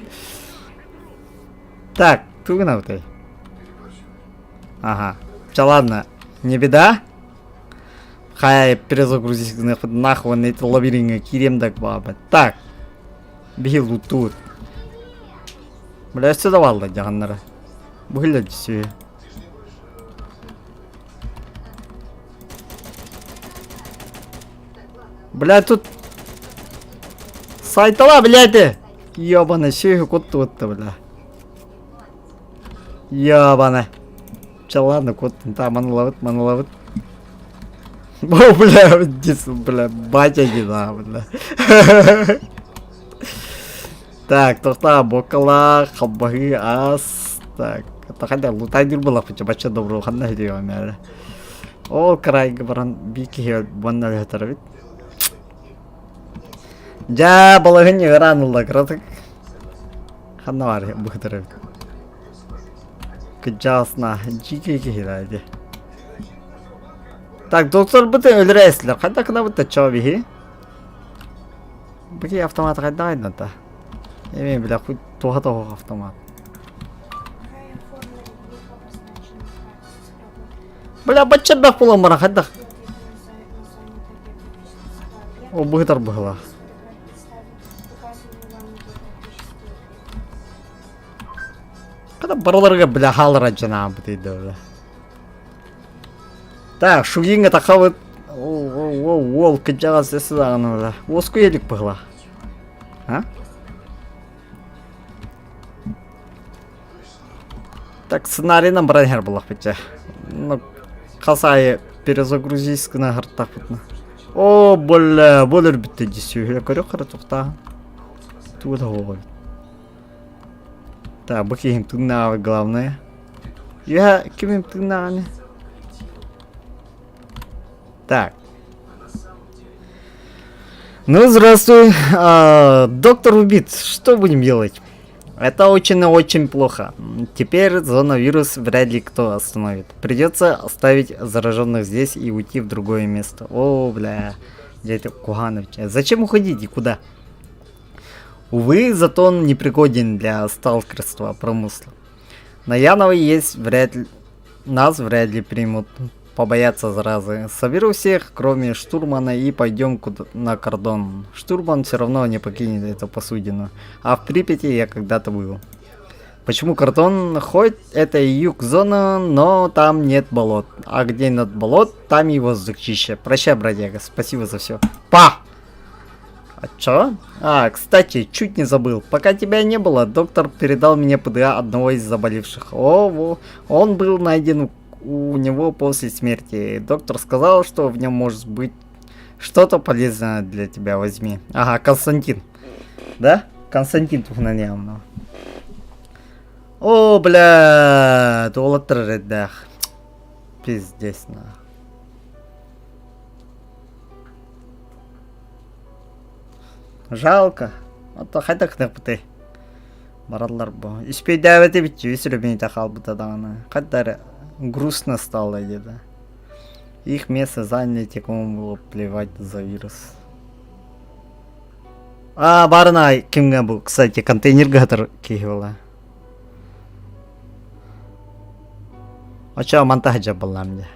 [SPEAKER 1] Так, тугна вот. Ага. Ладно, не беда. Хай перезагрузить нахуй на эти лабиринты кирем так баба. Так. Бил тут. Бля, все давал да, джаганнара. Выглядит все. Бля, тут... Сайтала, блядь, ты! Ёбаный, все их кот-то, бля. Ёбаный. Че, ладно, кот, там, моноловит. О, бля, бля, батя не да, бля. Так, тоқта, бокала, қалбағы, ас. Так, это қайда, лутайдыр болақ бічі, бача добру, қанда хедеу мәлі. Ол крайғы баран бейкі хел, бұнна летар бит. Жа, балағын еғыран ұлда қыратық. Қанда бар, бұқтыр бит. Күджасына, жеке хелайды. Так, доктор бұты өлірәсілер, қайда қына бұты чау бейхи? Бұки автомат қайда қайдан та? Емен, бля, хуй тоға автомат.
[SPEAKER 2] Какая форма их обозначена как
[SPEAKER 1] Бля, бача бәк болам бара, қайда? О, бұғытар бұғыла. Қайда бараларға, бля, халыра жана бұтайды, бля. Так, шугинға тақабыт. Ол, күджаға сесі дағыны, бля. Оску елік бұғыла. А? Так, сценарийна брать хер было хотя. Ну, касая перезагрузись на гартах. О, бля, болер битте дисю. Я говорю, хорошо, тут головой. Так, баки им тут на главное. Я кем им тут на. Так. Ну, здравствуй. Доктор убит. Что будем делать? Это очень плохо. Теперь зоновирус вряд ли кто остановит. Придется оставить зараженных здесь и уйти в другое место. О, бля. Дядя Куганович. Зачем уходить и куда? Увы, зато он непригоден для сталкерства промысла. На Яново есть нас вряд ли примут. Побояться заразы. Соберу всех, кроме штурмана, и пойдем на кордон. Штурман все равно не покинет эту посудину. А в Припяти я когда-то был. Почему кордон? Хоть это и юг-зона, но там нет болот. А где нет болот, там и воздух чище. Прощай, бродяга, спасибо за все. Па! А чё? А, кстати, чуть не забыл. Пока тебя не было, доктор передал мне ПДА одного из заболевших. О, он был найден у него после смерти. Доктор сказал, что в нем может быть что-то полезное для тебя. Возьми. Ага, Константин. Да? Константин Тухнаньямно. О, бля, доллар редах. Пиздец, на. Жалко. Вот хайда кнопты. Бараллар бо. Испей давайте бит, если меня тахал бы тогда. Хайда грустно стало где-то. Их место заняли, кому было плевать за вирус. А, барна, кимга был, кстати, контейнер гатор кихвала. А чё, монтажа была мне?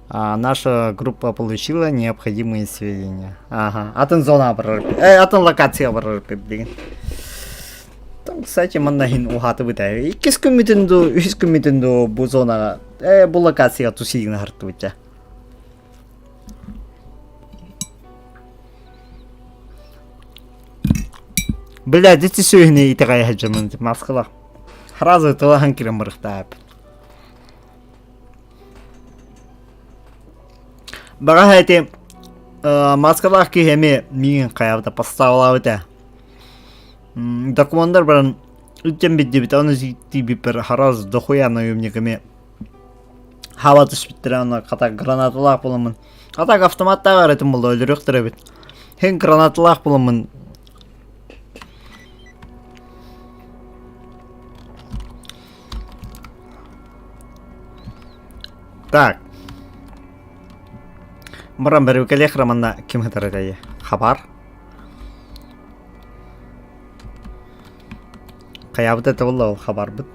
[SPEAKER 1] Наша группа получила необходимые сведения. Ага, атен-зона прорыпи. Атен-локация прорыпи, блин. Там, кстати, маннахин ухаты битая. И кискумитенду бузона. Бу локация тусигна хартуйте. Бля, дети сюгни и такая хаджаман маскала. Хразы талахан кирам бархтаап. Барахайте маскалах ки хеме миин каявда поставлавыта. Документтар баран үттен бит дебит аны зикти бипер хараз дохуя наемниками. Хава түспиттер аны ката гранаталах боламын. Атак автоматта бар этим болду өлүрөктөр бит. Хен гранаталах боламын. Так. Баран бери келех романна ким хатарагай? Хабар? Каябыт это было хабар бит.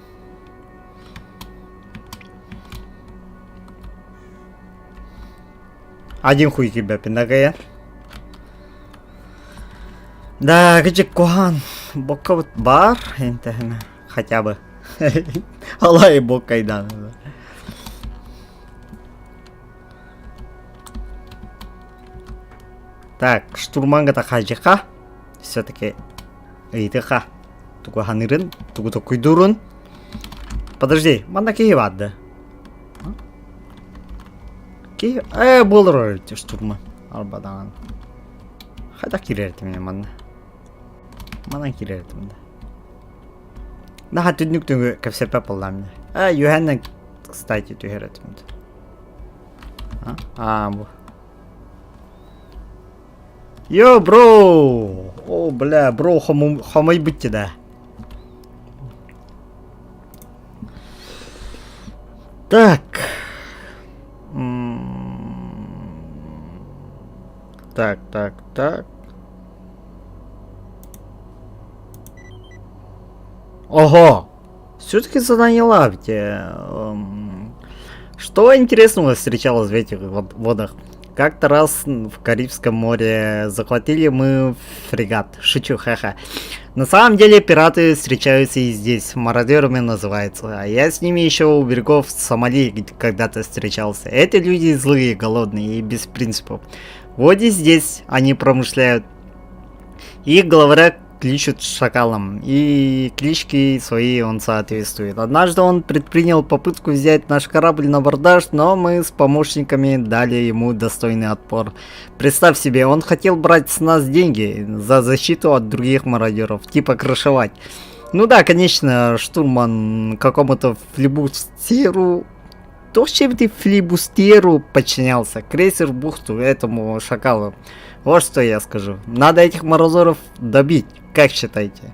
[SPEAKER 1] Один хуй тебя пиндагая. Да, где Кухан? Бока бар? Хотя бы. Аллах и бог кайдан. Так, штурманга-то хаджиха. Все-таки Ыйтыха. Тугу ханырын, тугу то куйдурун. Подожди, манда кей вадды. Кей, болыр өте штурма. Арбадан. Хайда кирерді мен манда. Мана кирерді мында. Наха түднүк түнгü көпсепе болам. Юханнан, кстати, түхерет мында. Бу. Йо, бро! О, бля, бро, хамай будьте, да. Так. Так. Ого! Все-таки задание лавьте. Что интересного встречалось в этих водах? Как-то раз в Карибском море захватили мы фрегат. Шучу, ха-ха. На самом деле пираты встречаются и здесь, мародерами называются. А я с ними еще у берегов Сомали когда-то встречался. Эти люди злые, голодные и без принципов. Вот и здесь они промышляют. Их главаря кличут шакалом, и клички свои он соответствует. Однажды он предпринял попытку взять наш корабль на абордаж, но мы с помощниками дали ему достойный отпор. Представь себе, он хотел брать с нас деньги за защиту от других мародеров, типа крышевать. Ну да, конечно, штурман какому-то флибустеру... То, чем ты флибустеру подчинялся, крейсер в бухту этому шакалу. Вот что я скажу. Надо этих мародеров добить, как считаете?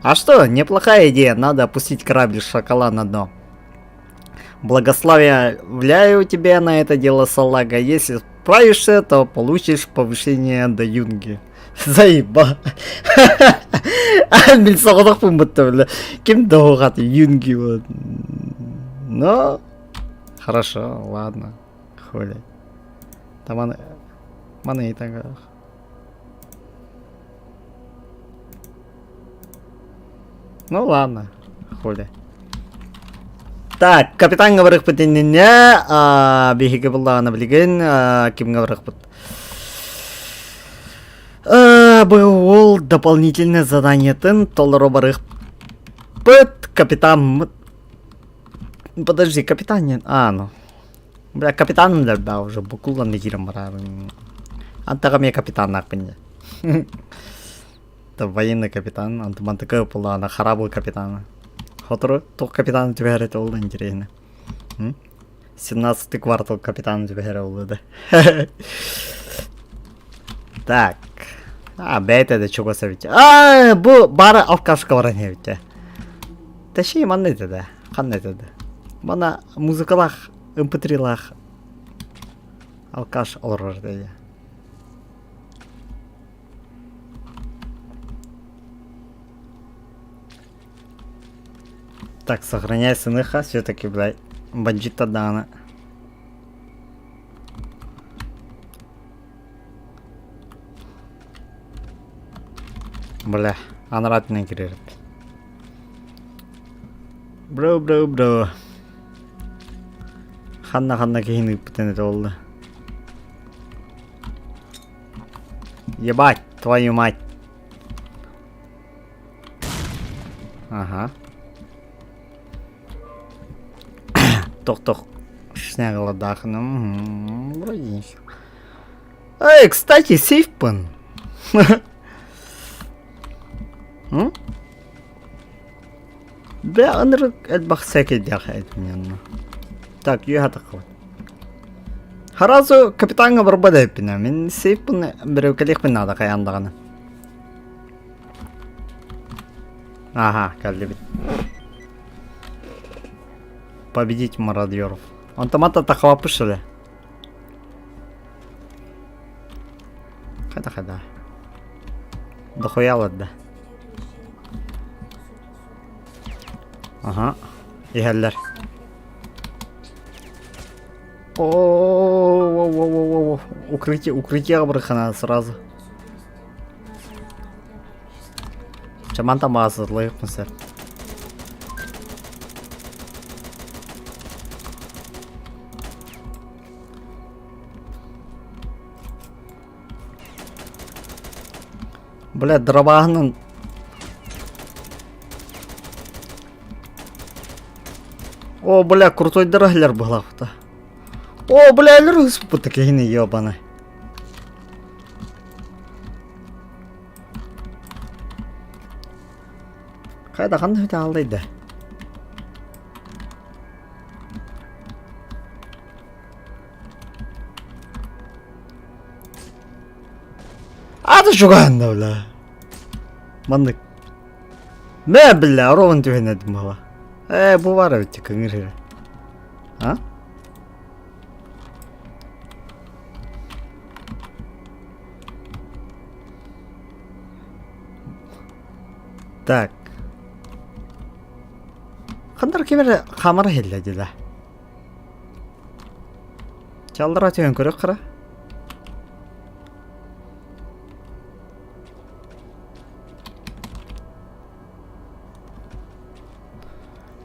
[SPEAKER 1] А что, неплохая идея, надо опустить корабль шакала на дно. Благословляю тебя на это дело, салага. Если справишься, то получишь повышение до юнги. Заеба. Мельсоғадақ пымбытты, бля. Кем доғат юнги вот. Но... Хорошо, ладно. Хули. Там маны и так. Ну ладно, хули. Так, капитан говорит пытинне, бихиге буллагана билген, ким говорит пыт. Был дополнительное задание тын, толларо барых пыт, капитан... Подожди, капитан нет. Ну. Бля, капитан, да, уже букулан не гирам барабын. Антагам я капитан нахпенде. Это военный капитан, антаман такой была, она харабл капитана. Хотору, то капитан тебе говорит, это интересно. 17-й квартал капитан тебе говорил, да. Так. Бейте да чего совете. Бу бара алкашка варане ведь. Тащи маннете да. Ханнете да. Бана музыкалах, mp3-лах алкаш олрар дейді. Так, сохраняй сыныха, все-таки, блядь, бандита Дана. Бля, анратный кирит. Бро. Ханна кейніп бітінет олды. Ебать, твою мать. Ага. Тоқ. Шнягала дахным. Вроде ничего. Кстати, сейфпен. Да, анры әлбақ сәке дяха әйтменен. Так, юга такой. Харазу капитанга барбада эпина. Мен сейфпен біреу кәлек пен надо қаяндағаны. Ага, кәлді бит. Победить мародеров. Он там-то тахлапы что ли? Хада. Дохуя ладно. Ага. И хеллер. О, укрытие брахана сразу. Чаман там азатлык мисер. Бля, дробағының О, бля, крутой дороглер была. О, бля, лерус такие не ебаный. Қайда қандай өте алдайды? Ады жұғанда, бля. Мандық. Мә, бля, ровын түйен әдім бала. Бұл бар өте көңір. А? Так. Қандар кемері қамыр хелі деді. Чалдыра түйен көрек қыра.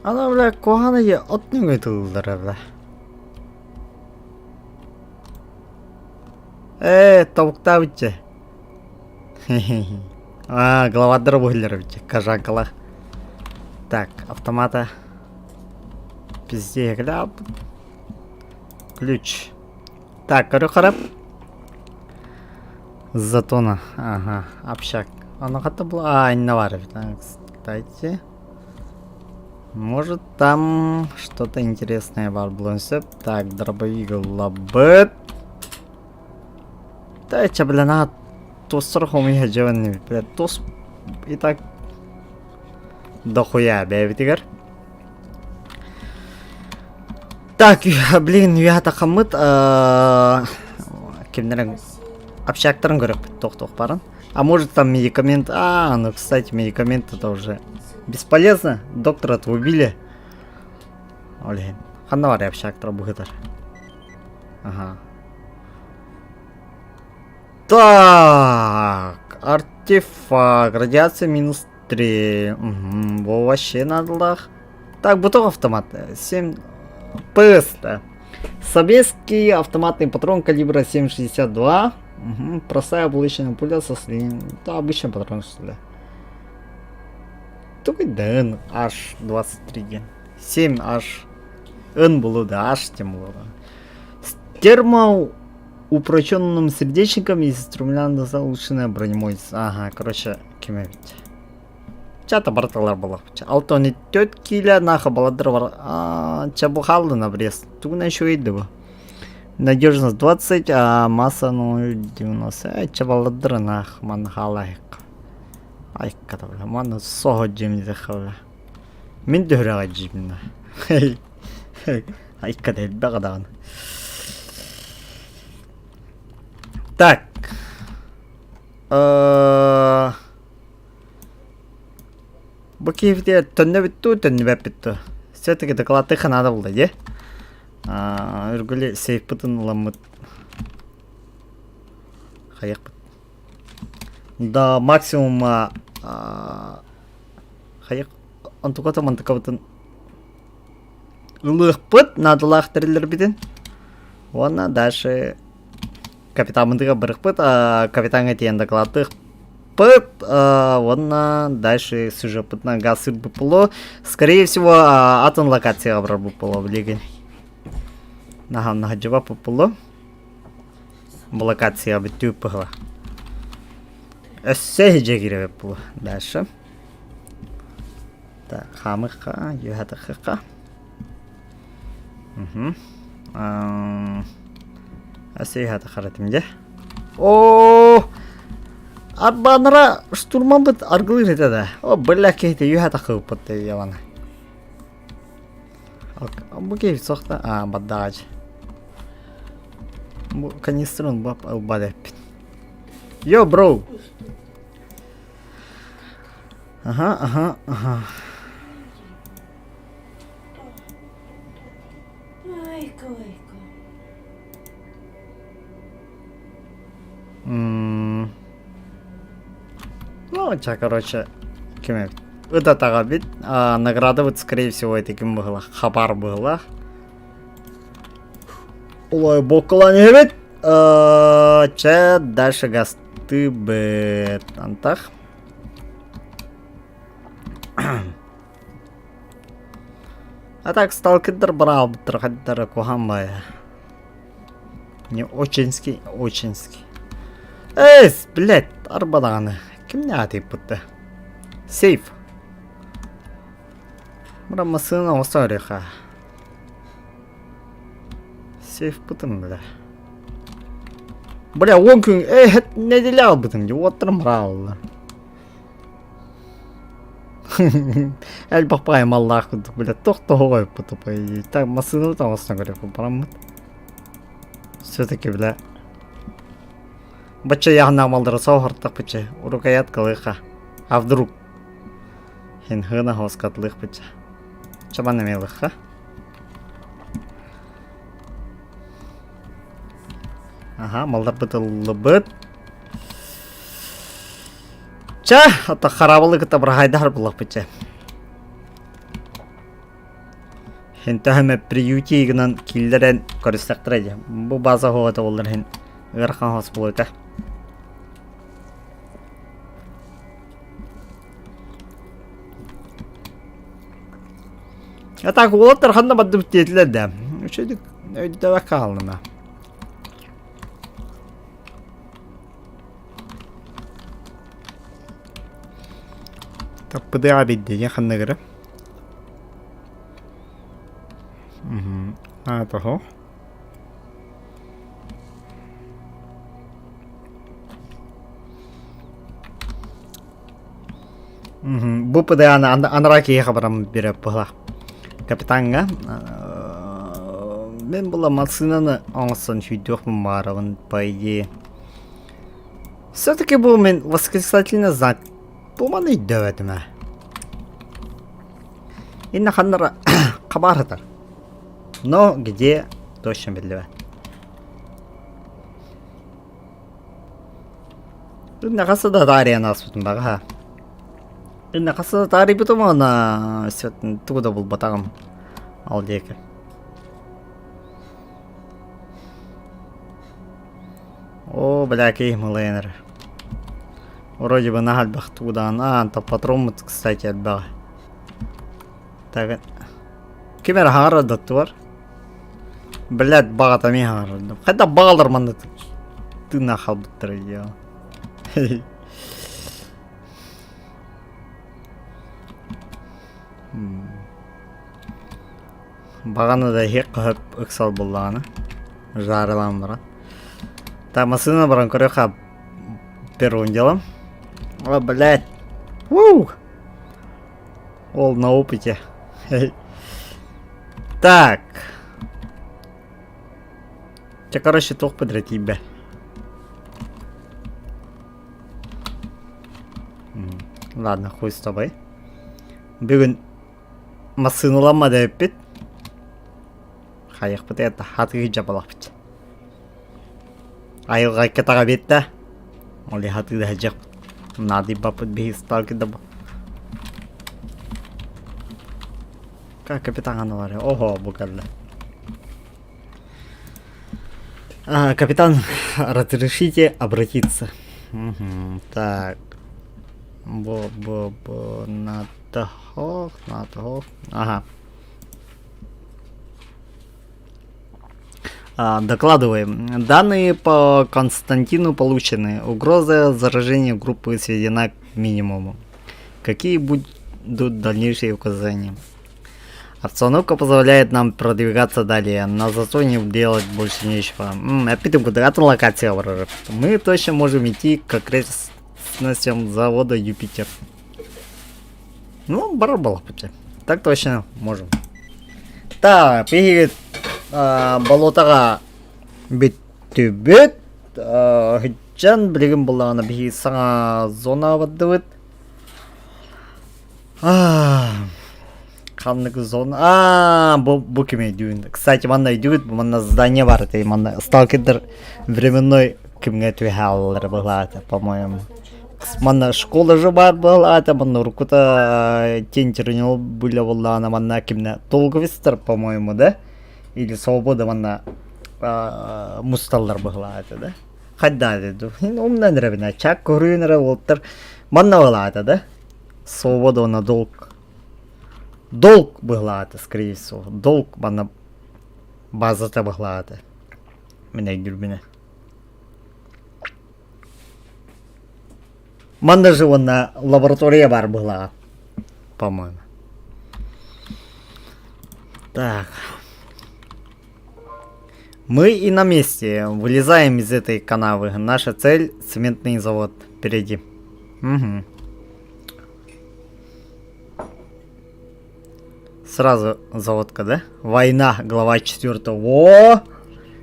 [SPEAKER 1] Ана, бля, қоғаны е отның өтілдері, бля. Тавықта бітче. Главадыр бұғылары бітче, кажанкалар. Так, автомата. Пизде гляп. Ключ. Так, көрі қарап. Затона. Ага, общак. Ана қата бұл... не бар. Кстати. Может там что-то интересное бар блонсеп. Так, дробовик лабет. Да, че, бля, на тостыр хомиға жеванны. Бля, тост... И так... Дохуя, бәбітігер. Так, блин, уяғата қамыт. Кемдерің общактарын көріп тоқ-тоқ барын. А может там медикамент? Ну, кстати, медикамент это уже бесполезно. Доктора-то убили. Блин, қанда бар общактар бұғыдар. Ага. Так, артефакт, радиация минус 3. Угу, вообще надо. Так, буток автомат. 7 ПС-то. Советский автоматный патрон калибра 7,62. Угу, простая булочная пуля со слин. Да, обычный патрон, что ли. Только ДН H23. 7H. N было, да, H тем было. С термоупроченным сердечником и стремлянно заулучшенная бронемойс. Ага, короче, кемевить. Чата барталар было. Алтони тёткиля наха баладыр бар. Чабухалды на Брест. Тугна еще иди бы. Надежность 20, а масса 0,90. Чабаладыр нах манхалайк. Ай, катавля. Мана сого джимни захавля. Мен дөрага джимна. Ай, кадай багадан. Так. Бакиевде төнне битту, төнне бәппитту. Все-таки докладыха надо болды, де? Үргілі сейф бұтын ұламыд. Қаяқ бұт. Да, максимума... Қаяқ... Антуқата мантықа бұтын. Ұлық бұт, надылақ тірілер біден. Оны дальше... Капитан мындыға бірік бұт, капитанға тиен докладых. Ладно, дальше сюжет на гасыр было. Скорее всего, атон локация было в лиге. На джава было. Локация обитю было. Все джегире было. Дальше. Так, хамыха, юхата хаха. Все юхата харатимде. О! Арбанра штурман бит аргылыр етеді. О, бля, кейті юхата қылып бұтты яваны. Бұл кейт соқта. Баддағач. Бұл канистрын бап албады әппін. Йо, бро! Ага. Ну, ча, короче, кеме. Это тагабит. Награда вот, скорее всего, это кем было. Хабар было. Ой, бокала не бит. Ча, дальше гасты бит. Антах. А так сталкидер брал бы трахаддара кухамбая. Не очинский. Эс, блядь, арбаданы. Ким не атып бутты? Сейф. Мра масына осариха. Сейф бутым, бля. Бля, он күн, не делял бутым, не отырым брал. Әль бақпайым Аллах күдік, бля, тоқты қойып бұты пай. Так, масыны там осына көрек, барам бұд. Все-таки, бля. Бача яғына амалдары сауғырттық бача. Урукаят кылыға. А вдруг? Хен хына хоскатлық бача. Чабан емелыға. Ага, малдар бұтылы бұд. Ча, ата харабалы кыта брахайдар бұлақ бача. Хен тәхіме приюти игінан килдерен көрістіқтіреді. Бұ база хоғыта олар хен ғырқан хос бұл өті. Так, олаттар қанда бадды бүттетіледі. Үшедік өйді дәуәк қалыны. Так, бұды ғабидді, ең қанда кірі. Того. Бұл пыды анараки хабарам беріп бұла. Капитанға. Мен бұла масынаны аңысын шүйдіқпін барығын пайде. Все-таки бұл мен восклицательный знак. Бұл маны дөветіме. Инна қандара қабарыдар. Но где точно белеве. Инна қасыда дария нас бұтын баға. Инна қасыда дария бұтым она сөтін тұғыда бұл батағым ал декі. О, бляки, мылайнер. Вроде бы нахаль бақ тұғыдан. Anta патрон мұт, кстати, әлбағы. Так, кемер хағара датты бар? Блядь, бағата мен хағара. Қайда бағалар манда ты нахал бұттыр, я. Бағаны да хек қығып ұқсал болдағаны. Жарылан бара. Так, масына баран көрі қап первым делом. О, блядь. Уу! Ол на опыте. Так. Тебя, короче, тох подряд тебя. Ладно, хуй с тобой. Бүгін масынуланмады өппет. Қайық бұты әтті хатығы жабалақ біт. Айылға кетаға бетті. Оле хатығы да жақ. Нады бапыт бейі сталки да бұл. Как капитан Анвар? Ого, буквально. Капитан, разрешите обратиться. Так. На того. Ага. Докладываем. Данные по Константину получены. Угроза заражения группы сведена к минимуму. Какие будут дальнейшие указания? Обстановка позволяет нам продвигаться далее. На зоне делать больше нечего. Опять это локация врагов. Мы точно можем идти к окрестностям завода Юпитер. Ну, барабал пути. Так точно можем. Так, перед болотаға бет-түбет. Хиджан білген болағына бейі саңа зона ваддывыд. Қанлығы зона. Бұл кеме дүйін. Кстати, манда дүйін. Манда здание бар. Манда сталкидер временной кемге түйхалылары бұлады, по-моему. Манда школа же бар бұлады. Манда рукута тентерінел бұлі болағына. Манда кемне толговистер, по-моему, да? Или свобода манда мусталлар бұлады, да? Қайда деді. Умнан рәбіна. Чак көрінері олттыр. Манда бұлады, да? Свобода на долг. Долг была это, скорее всего. Долг бана базата была это. Меня гюрбине. Манда же вон на лаборатория бар была, по-моему. Так. Мы и на месте. Вылезаем из этой канавы. Наша цель — цементный завод. Впереди. Угу. Сразу заводка, да? Война, глава 4. О!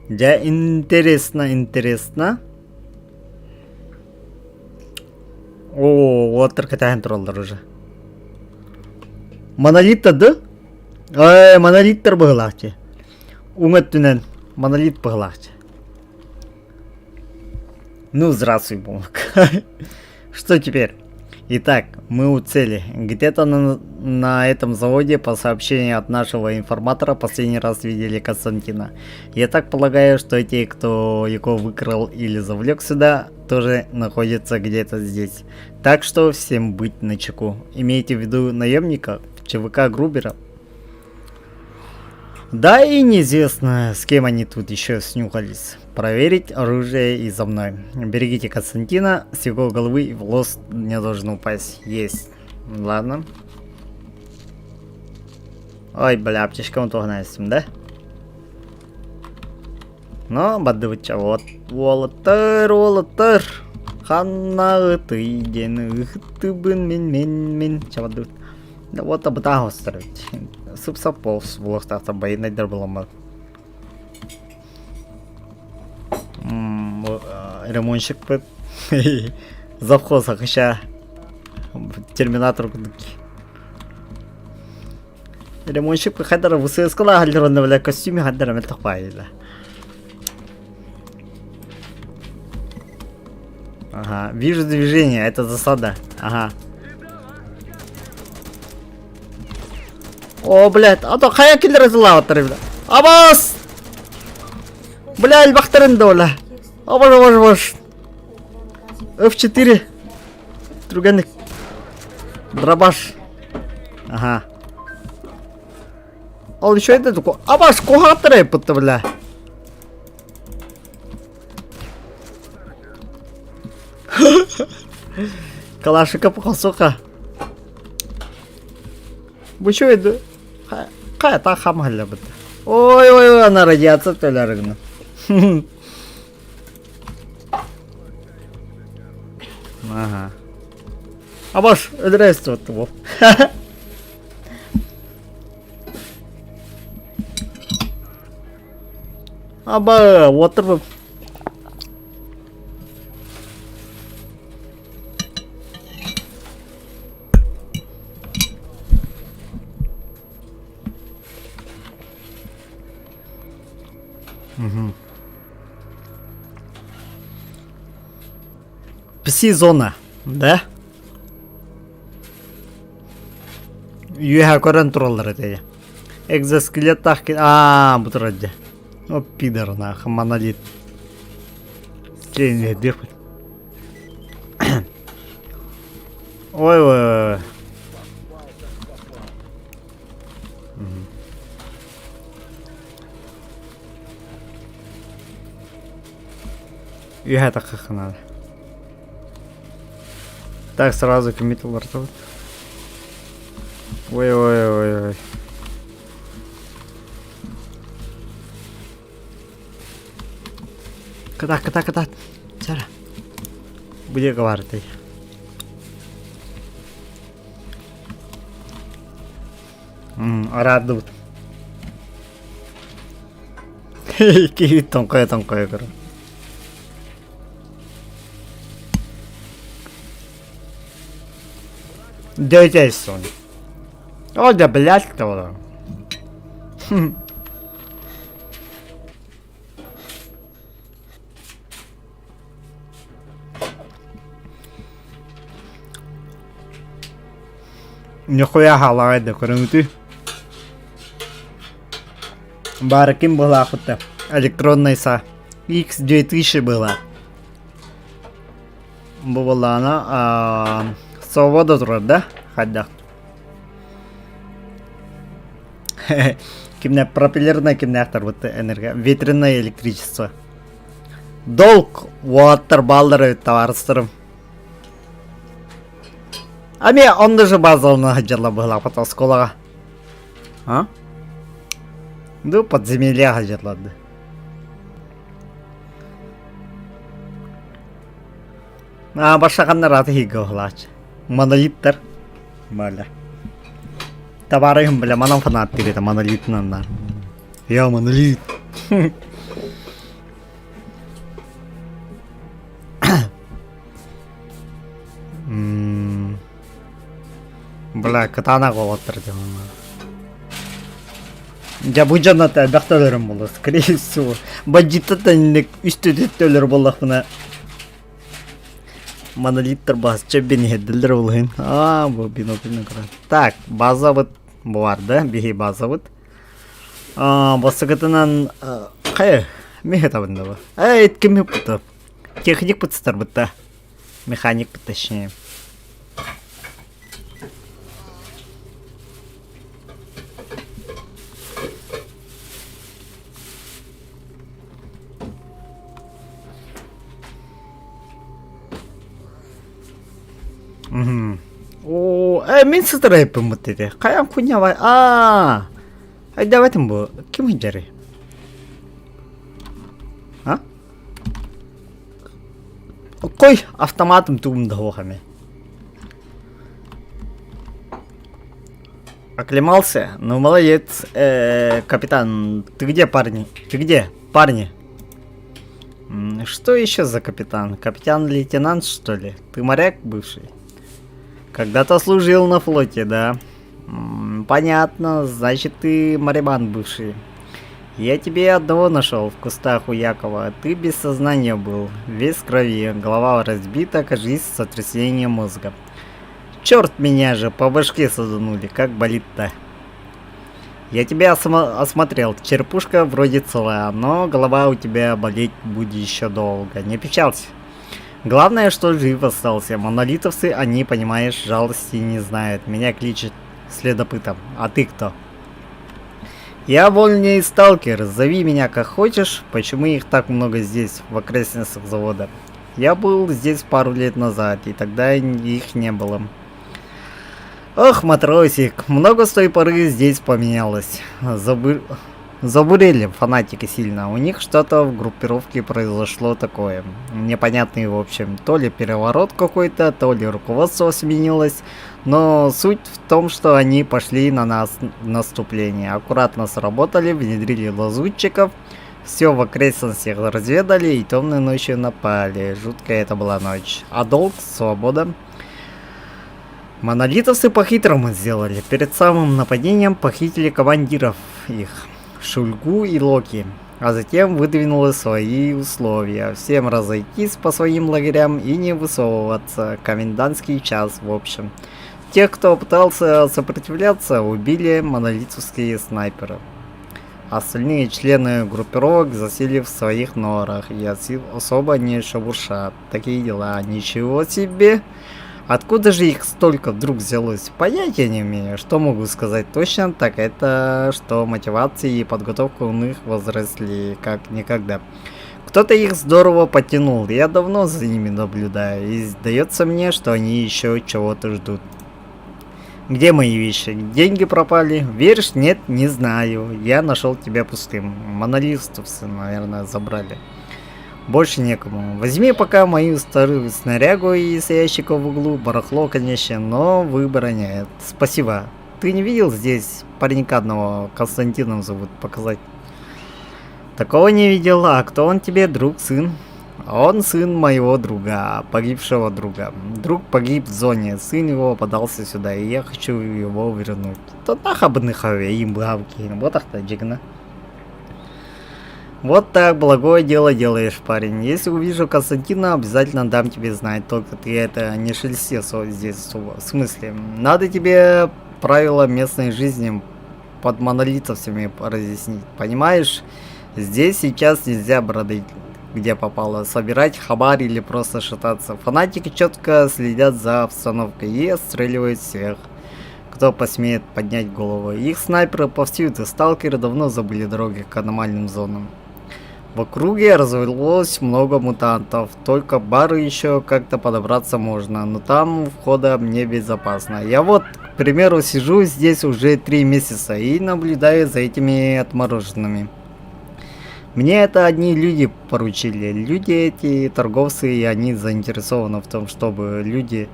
[SPEAKER 1] Да, интересно, интересно. О, вот таркатаген туралдар уже. Монолит да? Монолиттер быгылакчы. Уңөттүнен монолит быгылакчы. Ну, здравствуй, Бог. Что теперь? Итак, мы у цели. Где-то на этом заводе, по сообщению от нашего информатора, последний раз видели Константина. Я так полагаю, что те, кто его выкрал или завлек сюда, тоже находятся где-то здесь. Так что всем быть начеку. Имейте в виду наемника, ЧВК Грубера. Да и неизвестно, с кем они тут еще снюхались. Проверить оружие и за мной. Берегите Константина, с его головы волос не должно упасть. Есть. Ладно. Ой, бля, аптечка тогнайсым, да? Но, бадывыча, вот. Волотыр. Ханна ты ден ты бын мен. Чавадут. Да вот абытағы остырыть. Сып-сап болс, властақта байынайдар боламады. Ремонтчик быт. Завхоз ақыша. Терминатор күдік. Ремонтчик быт қайдары высыскала халдырында бля костюме халдары мәл тақпайды. Ага, вижу движение, это засада. Ага. О, блядь, а то қая келдер зыла отыр, бля. Абас! Бля, әлбақтарында, бля. Абаш. F4. Друганник. Драбаш. Ага. Ал, еще это такое. Абаш, коға аттырай пұтты, бля. Калашика пұқасуқа. Бұл что это? Қая та қам халля бұты. Ой, ана радиация төләрігіні. Ага. Абаш, öldürəйсі отты бұл. Аба, отыр бұл. Пси-зона, да? Үйе көрін туралар әтеге. Экзоскелет тақки... Бұл тұрады. О, пидорна, монолит. Слене дырпыт. Ой. Үйе таққы надо. Так, сразу коммитал вартовать. Ой. Ката. Чара. Буде говорити. Радут. Хе-хе, тонкое, короче. Дядя сон. О, да блядь, кто-то. Нихуя халайды, көріңді. Бары кім была құтты? Электронная X2000 была. Была она, свобода тұрады, да? Хадда. Кимне пропеллерное, кимне актор вот энерго, ветряное электричество. Долг, water балдары, товарством. А мне он даже базал на хаджала была потом скола. А? Да подземелья хаджала. А башаканна раты хига хлач. Монолиттер. Маля. Товарым, бля, манам фанат это монолит на. Я монолит. Бля, катана голоттыр деп. Жабуджанаты бакталарым болду, скорее всего. Баджиттан үстөдөттөлөр болдук мына. Монолиттер басча бени хеддилер болгон. Бу бинокль крат. Так, база вот бар да, биги база вот. Басыгытынан кай мехета бында ба. Этким бутта. Техник бутстар бутта. Механик точнее. Мен сытырайып мыттыды. Каян кунявай. Давайте бу. Ким хиджари? Кой автоматом тумда хохами. Оклемался? Ну молодец, капитан. Ты где, парни? Ты где, парни? Что еще за капитан? Капитан-лейтенант, что ли? Ты моряк бывший? Когда-то служил на флоте, да? Понятно, значит ты морябан бывший. Я тебе одного нашел в кустах у Якова. Ты без сознания был, весь в крови, голова разбита, кажись, сотрясение мозга. Черт меня же, по башке саданули, как болит-то. Я тебя осмотрел, черепушка вроде целая, но голова у тебя болеть будет еще долго. Не печалься. Главное, что жив остался. Монолитовцы, они, понимаешь, жалости не знают. Меня кличут следопытом. А ты кто? Я вольный сталкер. Зови меня как хочешь. Почему их так много здесь, в окрестностях завода? Я был здесь пару лет назад, и тогда их не было. Ох, матросик, много с той поры здесь поменялось. Забурели фанатики сильно. У них что-то в группировке произошло такое. Непонятный, в общем. То ли переворот какой-то, то ли руководство сменилось. Но суть в том, что они пошли на нас в наступление. Аккуратно сработали, внедрили лазутчиков. Все в окрестностях разведали и темной ночью напали. Жуткая это была ночь. А долг, свобода. Монолитовцы по-хитрому сделали. Перед самым нападением похитили командиров их. Шульгу и Локи, а затем выдвинули свои условия. Всем разойтись по своим лагерям и не высовываться. Комендантский час, в общем. Тех, кто пытался сопротивляться, убили монолитовские снайперы. Остальные члены группировок засели в своих норах и особо не шебуршат. Такие дела. Ничего себе! Откуда же их столько вдруг взялось? Понятия не имею. Что могу сказать точно, так это, что мотивация и подготовка у них возросли как никогда. Кто-то их здорово подтянул, я давно за ними наблюдаю, и сдается мне, что они еще чего-то ждут. Где мои вещи? Деньги пропали? Веришь? Нет, не знаю. Я нашел тебя пустым. Монолитовцы, наверное, забрали. Больше некому. Возьми пока мою старую снарягу из ящика в углу. Барахло, конечно, но выбора нет. Спасибо. Ты не видел здесь паренька одного, Константином зовут, показать? Такого не видел. А кто он тебе, друг, сын? Он сын моего друга, погибшего друга. Друг погиб в зоне, сын его подался сюда, и я хочу его вернуть. То нахабныхове им бабки. Вот так-то джигна. Вот так, благое дело делаешь, парень. Если увижу Константина, обязательно дам тебе знать. Только ты это не шелсти здесь. В смысле, надо тебе правила местной жизни под монолитовцами разъяснить. Понимаешь? Здесь сейчас нельзя бродить, где попало, собирать хабар или просто шататься. Фанатики четко следят за обстановкой и отстреливают всех, кто посмеет поднять голову. Их снайперы повсюду, сталкеры давно забыли дороги к аномальным зонам. В округе развелось много мутантов, только к бару еще как-то подобраться можно, но там входа небезопасно. Я вот, к примеру, сижу здесь уже 3 месяца и наблюдаю за этими отмороженными. Мне это одни люди поручили. Люди эти торговцы, и они заинтересованы в том, чтобы люди...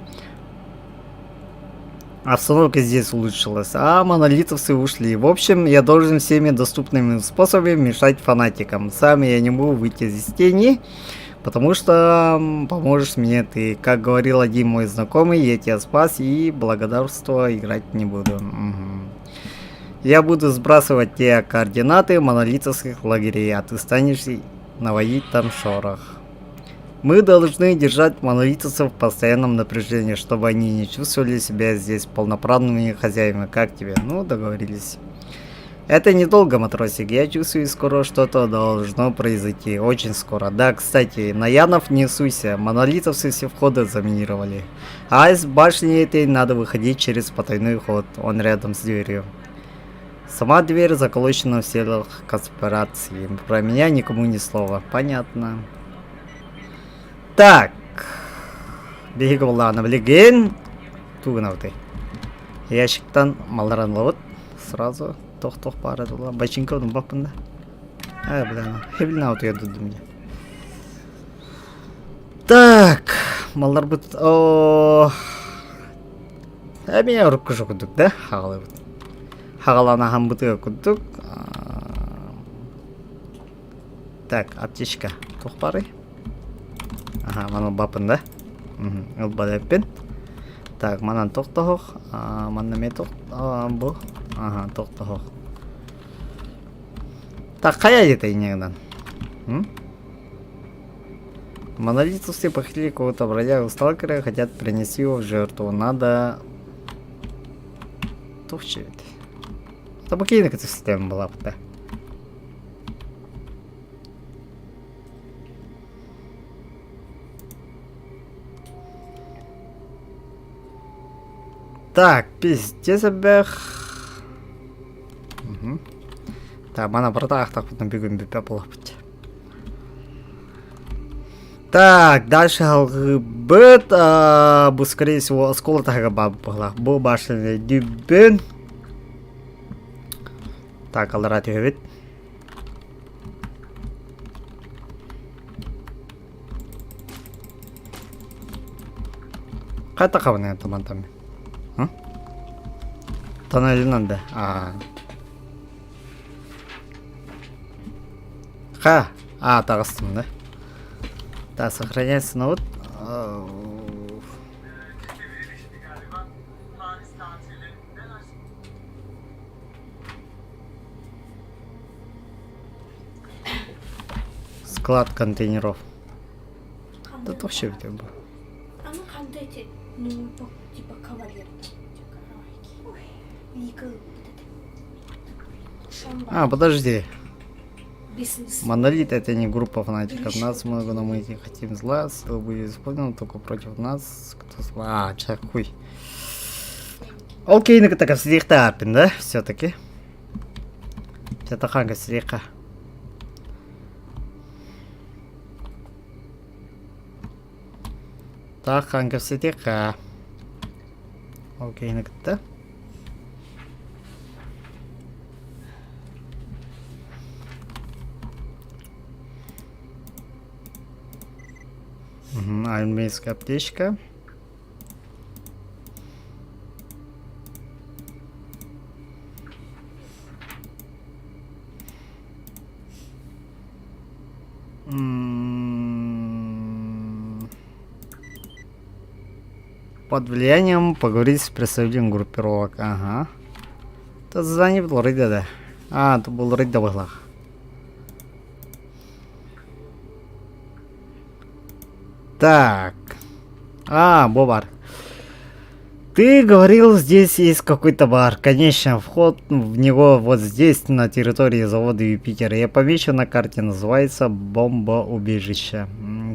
[SPEAKER 1] Обстановка здесь улучшилась, а монолитовцы ушли. В общем, я должен всеми доступными способами мешать фанатикам. Сам я не могу выйти из тени, потому что поможешь мне ты. Как говорил один мой знакомый, я тебя спас и благодарство играть не буду. Я буду сбрасывать те координаты монолитовских лагерей, а ты станешь наводить там шорох. Мы должны держать монолитовцев в постоянном напряжении, чтобы они не чувствовали себя здесь полноправными хозяевами. Как тебе? Ну, договорились. Это недолго, матросик. Я чувствую, скоро что-то должно произойти. Очень скоро. Да, кстати, на Янов не суйся. Монолитовцы все входы заминировали. А из башни этой надо выходить через потайной ход. Он рядом с дверью. Сама дверь заколочена в селах конспирации. Про меня никому ни слова. Понятно. Так. Беги голлана билген. Тугнавты. Ящиктан малран ловут. Сразу. Тох пара тула. Бачинковдун бапында. Блин. Хевлинаут я дуду мне. Так. Малдар бут. Меня руку жокудук, да? Хагалы бут. Хагалана хамбутыга кудук. Так, аптечка. Тох пары. Ага, mana бапын да? Ол балаппен. Так, манан тоқтохох. Манна ме тоқ. Бу. Ага, тоқтохох. Так, қая где-то инегдан? Монолитовцы похитили кого-то бродягу сталкера, хотят принести его в жертву. Надо... Тухчевит. Это покинь, как система была, да? Так, пиздец обех. Так, мана братах, так потом бегу пепла. Так, дальше алгыбет, бу скорее всего оскола тага бабу погла. Бу башня дюбен. Так, алрат ювит. Ката кавне тамантами. Тоннель надо. Тагыстым, да? Так, сохраняется, ну вот. Склад контейнеров. Да то вообще где было.
[SPEAKER 2] А ну кандайте, ну типа кавалер.
[SPEAKER 1] Подожди.
[SPEAKER 2] Бизнес.
[SPEAKER 1] Монолит это не группа фанатиков. Нас много, но мы не хотим зла. Сила будет использована только против нас. Кто зла? Хуй. Окей, ну так слегка апин, да? Все-таки. Это ханга слегка. Так, ханга слегка. Окей, ну да? Армейская аптечка. Под влиянием поговорить с представителем группировок. Ага. Это задание было рыда, да. Это был рыда в углах. Так. Бобар. Ты говорил, здесь есть какой-то бар. Конечно, вход в него вот здесь, на территории завода Юпитер. Я помечу на карте, называется бомбоубежище.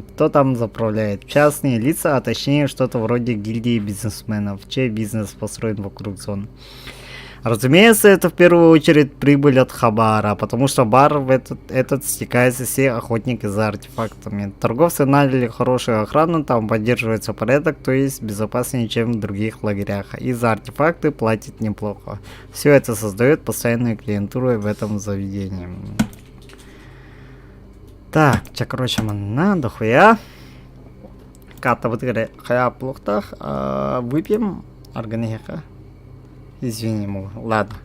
[SPEAKER 1] Кто там заправляет? Частные лица, а точнее что-то вроде гильдии бизнесменов, чей бизнес построен вокруг зон. Разумеется, это в первую очередь прибыль от Хабара, потому что бар в этот стекаются все охотники за артефактами. Торговцы наняли хорошую охрану, там поддерживается порядок, то есть безопаснее, чем в других лагерях. И за артефакты платят неплохо. Все это создает постоянную клиентуру в этом заведении. Так, короче, надо хуя. Ката вот говорит, хая плохтах, выпьем органика. Извини, ладно.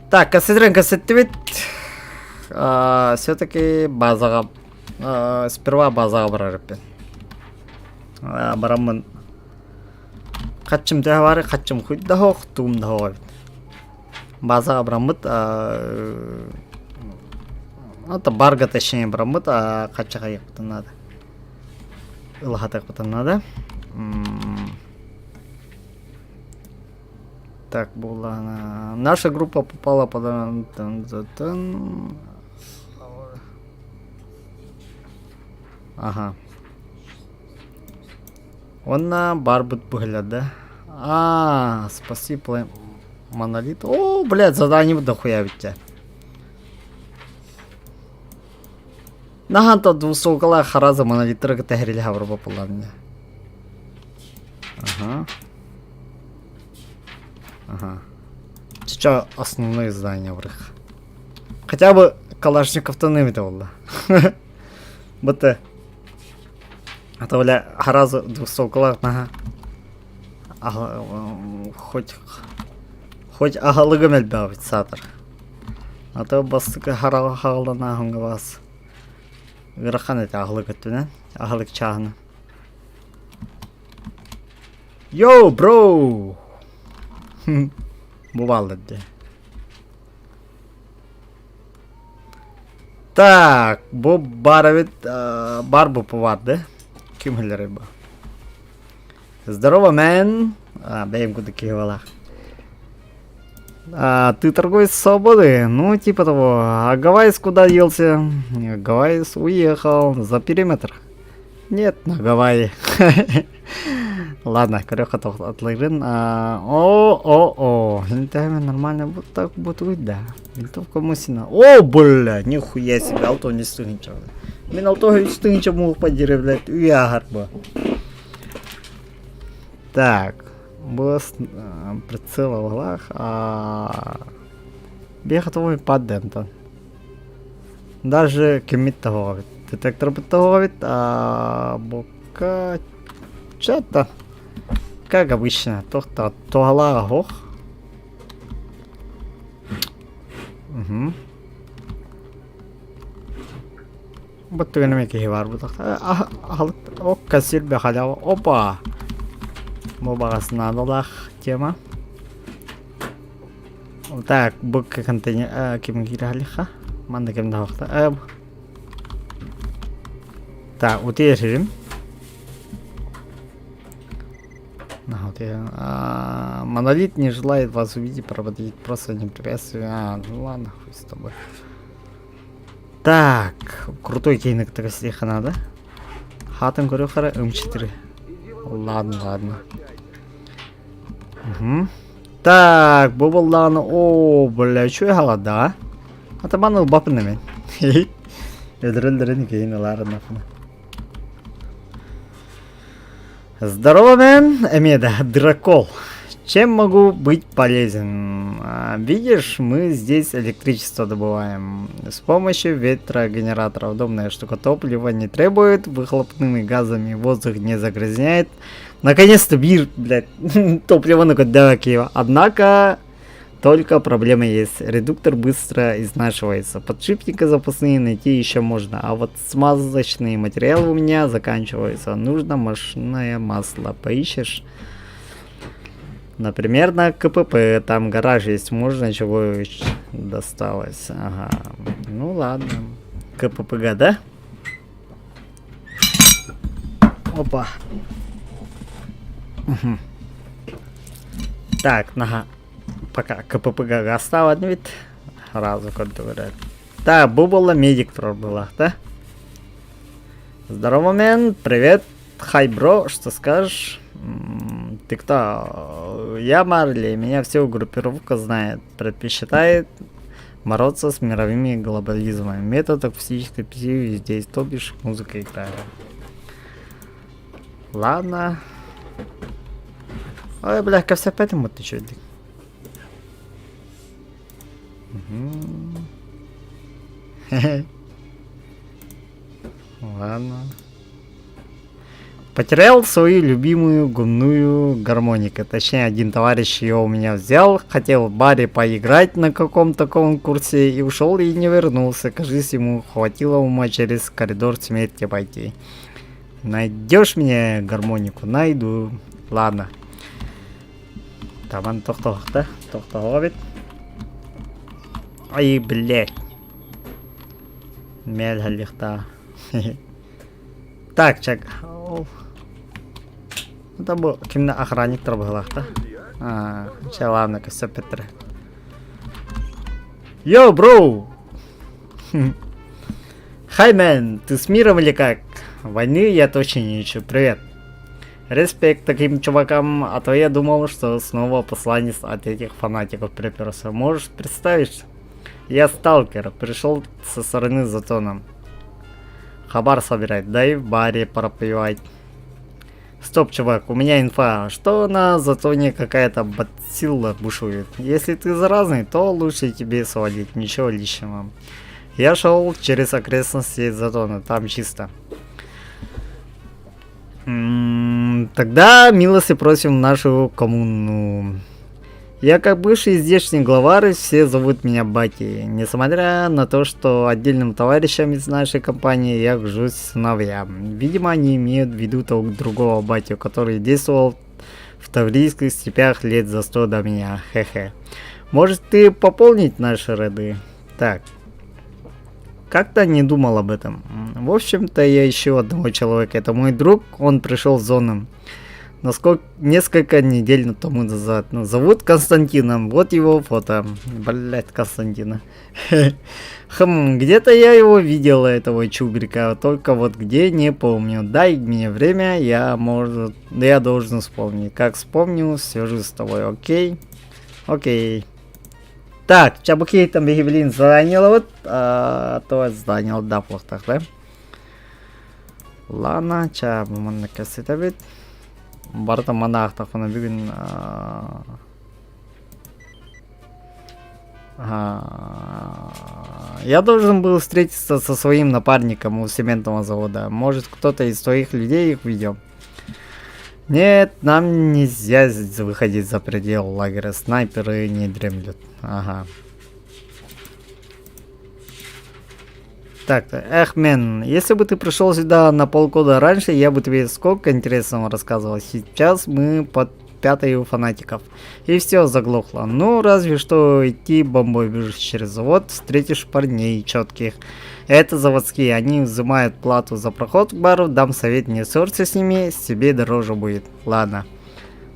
[SPEAKER 1] Так, кассетрин, все-таки базага. Сперва базага барарыппен. Барамын. Качым дагавары, качым хуй дахох, тум дахох. Базага барамыт. Это барга точнее барамыт, качаға ехпытын надо. Илхатақ бытын надо. Так, была наша группа попала под... Ага. Он на бар будет выглядать, да? Спасибо, монолит. О, блядь, задание буду хуя ведь. Наханто двусокола хараза монолитры тегрили хавруба поланне. Ага. Ага. Сейчас основные здания в рых. Хотя бы калашников-то не видел. Вот это, бля, хараза двусокола, ага. Хоть агалыгамель бавит сатыр. А то бастыка харалана хунгавас. Грахан это агалык оттуда, агалык чагна. Йоу, бро! Бывало где. Так, Боб Баровит, Барбу повар, да? Кюмгель рыба. Здорово, мэн. Даем куда кивалах. Ты торговец свободы? Ну, типа того. А Гавайс куда делся? Гавайс уехал за периметр. Нет, на Гавайи. Ладно, корёха отлыгын. О, интайме нормально вот так будет, да. Винтовка Мусина. О, бля, нихуя себе, алто не стынча. Мен алто не стынча мог подеревлять. Уя гарба. Так, босс прицел в углах. Бега твой паддентон. Даже кемит того. Детектор готовит, бока чата. Как обычно, то тугала гох. Угу. Вот ты на меке хивар будет. О, кассир бехалява. Опа. Мобагас надолах тема. Так, бок контейнер кем гиралиха. Манда кем дахта. Так, утешим. Монолит не желает вас увидеть, проводить просто не препятствия. Ну ладно, хуй с тобой. Так, крутой кейнок так слеха надо. Хатам горюхара М4. Ладно. Угу. Так, бубалдан. О, бля, чё я голода? Это банал бапнами. Эдрелдерин кейна ладно. Здорово, мэн! Эмеда, дракол. Чем могу быть полезен? Видишь, мы здесь электричество добываем. С помощью ветрогенератора. Удобная штука, топлива не требует, выхлопными газами воздух не загрязняет. Наконец-то бир, блядь, топливо на Киева. Однако, только проблема есть. Редуктор быстро изнашивается. Подшипника запасные найти еще можно. А вот смазочные материалы у меня заканчиваются. Нужно машинное масло. Поищешь? Например, на КПП. Там гараж есть. Можно чего досталось. Ага. Ну ладно. КППГ, да? Опа. Угу. Так, нага. Пока КППГ остава вид. Разу, как говорят. Так, бубала медик была, да? Здорово, мен, привет. Хай, бро, что скажешь? Ты кто? Я Марли, меня всю группировка знает. Предпочитает бороться с мировыми глобализмами. Метод акустической психи здесь, то бишь музыка играет. Ладно. Ой, бля, ко все поэтому ты чё? Ладно. Потерял свою любимую губную гармонику. Точнее, один товарищ ее у меня взял, хотел в баре поиграть на каком-то конкурсе и ушел и не вернулся. Кажется, ему хватило ума через коридор смерти пойти. Найдешь мне гармонику? Найду. Ладно. Таман тоқталықта. Тоқталға бет. Ай, блядь. Мәл халихта. Так, чек. Это был кимна охранник трабгалахта. Че, ладно, все Петр. Йоу, бро! Хай, мэн, ты с миром или как? Войны я точно не ищу. Привет. Респект таким чувакам, а то я думал, что снова посланец от этих фанатиков приперся. Можешь представить? Я сталкер, пришел со стороны Затона. Хабар собирать, дай в баре пропивать. Стоп, чувак, у меня инфа, что на Затоне какая-то бацилла бушует. Если ты заразный, то лучше тебе свалить, ничего лишнего. Я шел через окрестности Затона, там чисто. Тогда милости просим в нашу коммуну. Я как бывший здешний главарь, все зовут меня Бати. Несмотря на то, что отдельным товарищам из нашей компании я гжусь сыновьям. Видимо, они имеют в виду того другого Батю, который действовал в Таврийских степях лет за 100 до меня. Хе-хе. Может, ты пополнить наши ряды? Так. Как-то не думал об этом. В общем-то, я ищу одного человека. Это мой друг, он пришел в зону. Несколько недель тому назад. Зовут Константином. Вот его фото. Блять, Константина. Где-то я его видел, этого чубрика. Только вот где, не помню. Дай мне время, я должен вспомнить. Как вспомню, свяжусь с тобой, окей? Окей. Так, чабуки там блин занял вот, то занял, да, плохо так, да? Ладно, чабу man накасит обид. Барта манахтах он обиден. Я должен был встретиться со своим напарником у цементного завода. Может, кто-то из твоих людей их видел? Нет, нам нельзя выходить за предел лагеря. Снайперы не дремлют. Ага. Так-то, эх, мен, если бы ты пришел сюда на полгода раньше, я бы тебе сколько интересного рассказывал. Сейчас мы под 5 у фанатиков. И все заглохло. Ну, разве что идти бомбой бежишь через завод, встретишь парней четких. Это заводские, они взимают плату за проход к бару, дам совет, не ссорься с ними, себе дороже будет. Ладно.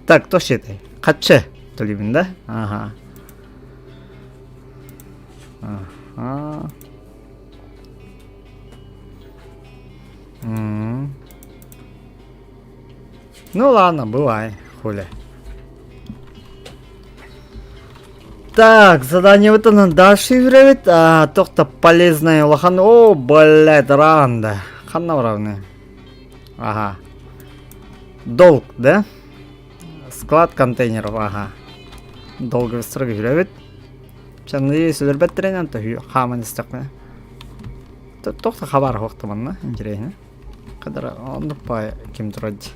[SPEAKER 1] Так, кто считай? Хатче, то ли, да? Ага. Ага. Ну ладно, бывай, хули. Так, задание вот оно дальше играет. То-то полезное лохан. О, блядь, ранда. Ханна равны. Ага. Долг, да? Склад контейнеров, ага. Долго строго играет. Сейчас надеюсь, ребят тренер, то хаман истакне. То-то хабар хохтаман, интересно. Когда он по кем-то роде.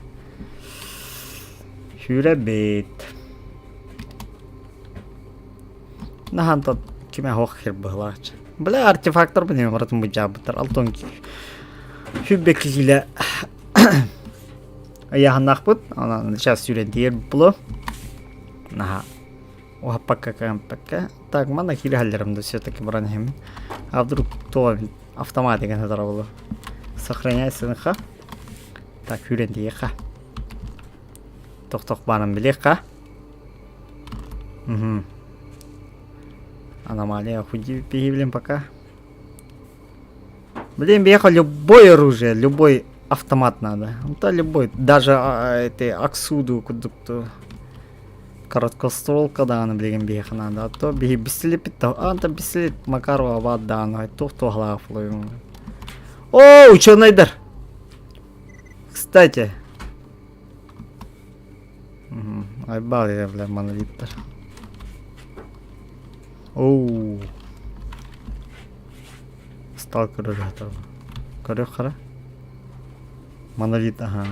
[SPEAKER 1] Хюребит. Нахан тот кеме хохер быглач. Бля, артефактор мне вратом бычабытыр. Алтонки. Хюбекиле. Я нахпут. Она сейчас сюрен тиер було. Наха. Оха пока. Так, мана хилгалерымды все-таки бранхем. А вдруг кто автоматика надо сохраняй сынха. Так, хюрен тиеха. Тох барам билеха. Угу. Аномалия худи пигивлем пока. Блин, беха любое оружие, любой автомат надо. Ну то любой, даже эти аксуду, кудукту. Короткостволка да, на блин беха надо. А то беги беселит питта, а то беселит Макарова вода, ну то кто главлю. О, ученый. Кстати. Айбал я, бля, монолитер. Оу. Сталкер готов. Корёхара. Монолит, ага.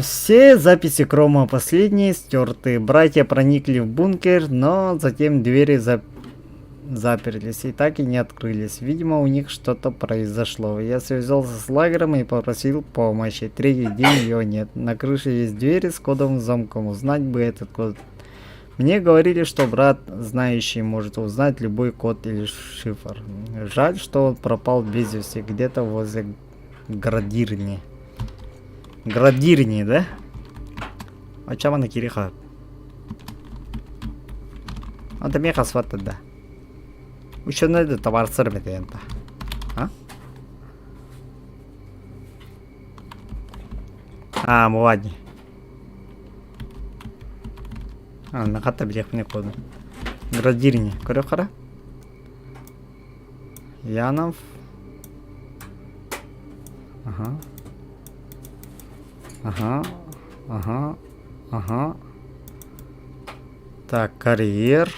[SPEAKER 1] Все записи Крома последние стерты. Братья проникли в бункер, но затем двери заперлись и так и не открылись. Видимо, у них что-то произошло. Я связался с лагером и попросил помощи. Третий день ее нет. На крыше есть двери с кодовым замком. Узнать бы этот код. Мне говорили, что брат, знающий, может узнать любой код или шифр. Жаль, что он пропал без вести, где-то возле градирни. Градирни, да? А чем она кириха? Он там меха сватает, да. Еще надо товар сырмет, а? А, муладни. А, на хата блях не ходу. Градирни, корёхара. Янов. Ага. Ага. Так, карьер.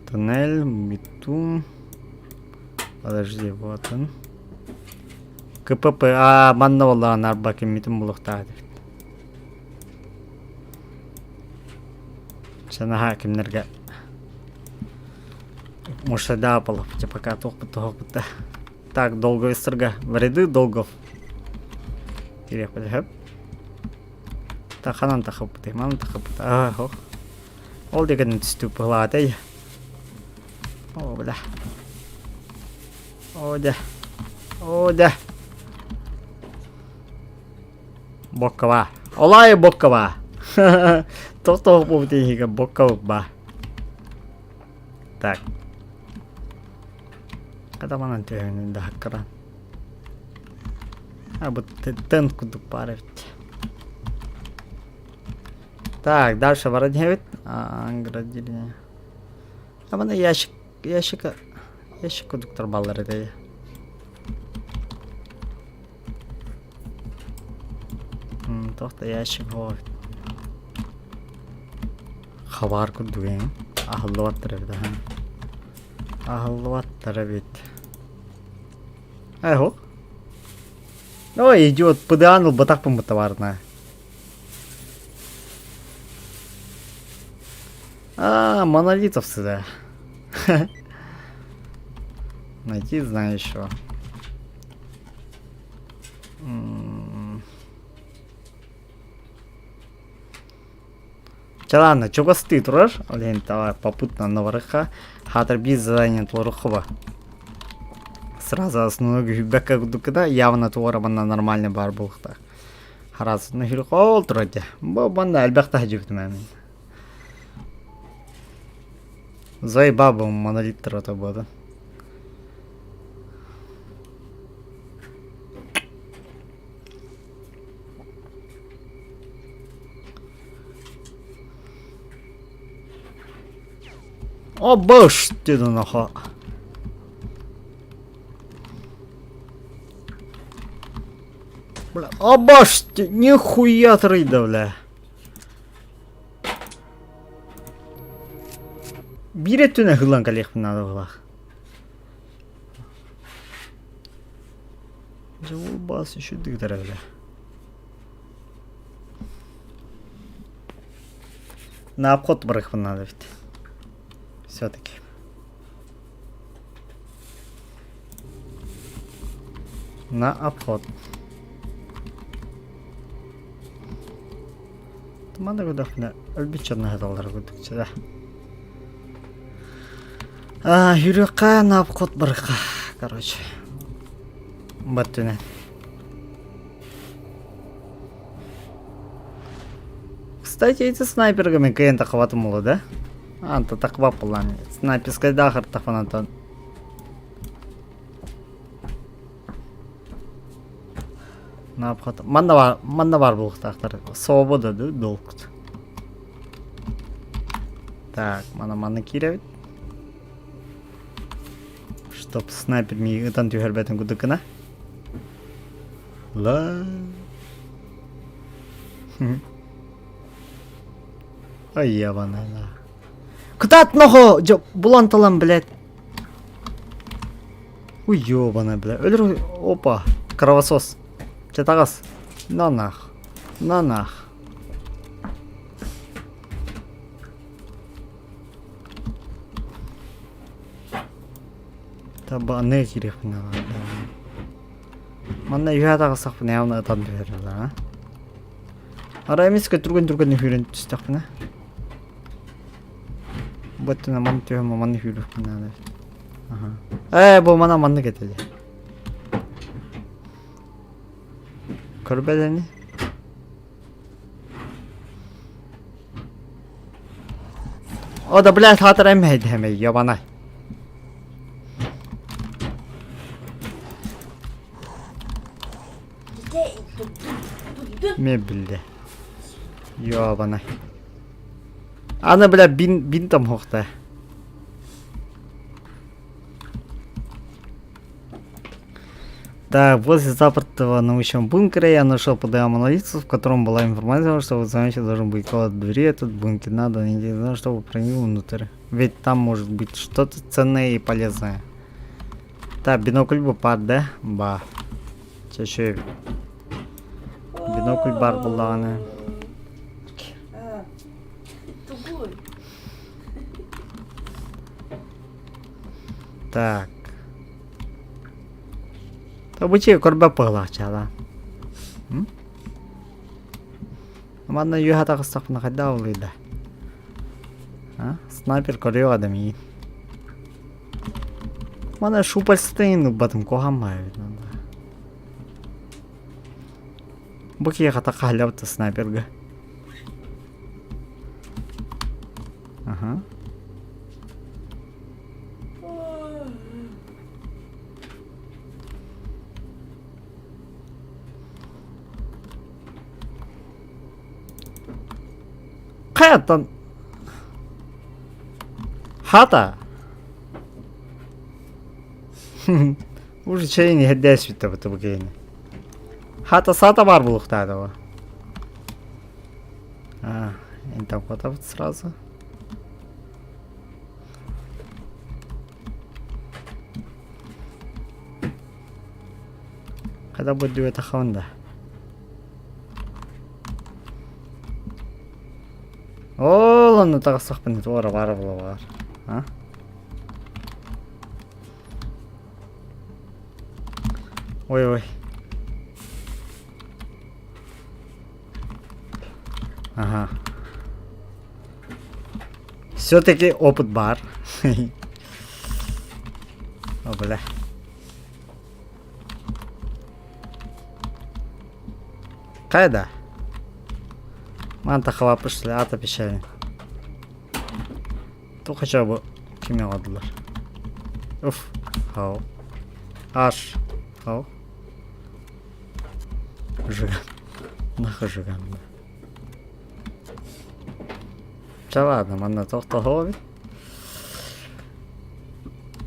[SPEAKER 1] Туннель, битум. Подожди, вот он. КПП, маннавалла нарбаки митум булуктаат. Шанаха кимнерга. Мушада полов, пока тухпа. Так, долго истерга. В ряды долгов. Кирих подхеп. Так, ханан тахапты, ман тахапты. Ах, ол деген түстүп пылатай. О, бля. О, да. Боккава. Олай боккава. То повтига боккава. Так. Когда манан тюрен да хаккара. А вот тенку дупарить. Так, дальше воротневит. Градили. А mana ящик доктор баллар эти. Тоқта ящик вот. Хабар кудуген. Ахлуаттар бит. Ахлуаттар бит. Эхо. Ой, идиот, подианул батак по-мотоварная. Монолитовцы, да. Найти, знаю еще. Ладно, чего стыд, рож? Блин, давай попутно на варыха. Хатер без задания тварухова. Сразу основной гюбека гудукада явно творабана нормальный бар булхта. Хараз на хилхол троде. Бабанда альбахта хаджуктмен. Зай баба монолит трата бода. О баш ты наха. Бля, о баш ты нихуя трейда, бля. Бирет түне хылан калех надо было. Живу бас еще дыктора, бля. На обход брых надо ведь. Все-таки. На обход. Туманда гудахна альбичерна хаталар гудукча, да. Юрюка на обход брыха. Короче. Баттуне. Кстати, эти снайпергами клиента хватнуло, да? Анта так вапалами. Снайперская дахар тафанатан. Ne yapalım? Manda var bu taklar. Свобода, да, долг. Так, мана киревит. Чтоб снайпер ми ытан тюхербетин кудыкына. Ла. Ай, ябана. Куда от ногу? Буланталан, блядь. Ой, ёбана, блядь. Өлір. Опа. Кровосос. Четагас. На нах. На нах. Таба не керек мына. Мана юадагы сак мына явна атан берер, а? Ара эмеске турган хүрен түстөк мына. Боттуна ман түйө ман хүрүп мына. Ага. Бу мана манны кетели. Көрбедени. O da блядь хатыр эмейди эмей, ёбанай. Мен билди. Ёбанай. Аны блядь бин там хокта. Так, возле запертого научного бункера я нашел ПДА монолитцев, в котором была информация, что в замке должен быть код двери. Этот бункер надо не знаю, чтобы проник внутрь. Ведь там может быть что-то ценное и полезное. Так, бинокль бар, да? Ба. Чё? Бинокль бар был, да, Так. Обычай көрбөп пыгылакча да. Мана юхатагы сакпына кайда улайда. Снайпер көрөй адами. Мана шупальстын батым когамай. Буки ката калябты снайперге. Ага. Каяттан хата уже чейни хеддес битте буту бугейни хата сата бар булукта да. Интам хватает сразу. Когда будет это хонда? О, ладно, так сохпан твора var. Ha? Ой. Ага. Все-таки опыт бар. О, бля. Кайда? Манта хава пришли, ата печали. То хотя бы кеме кылдылар. Уф, хау. Аш, хау. Жиган. Нахуй жиган. Ja ладно, манна тоқталып.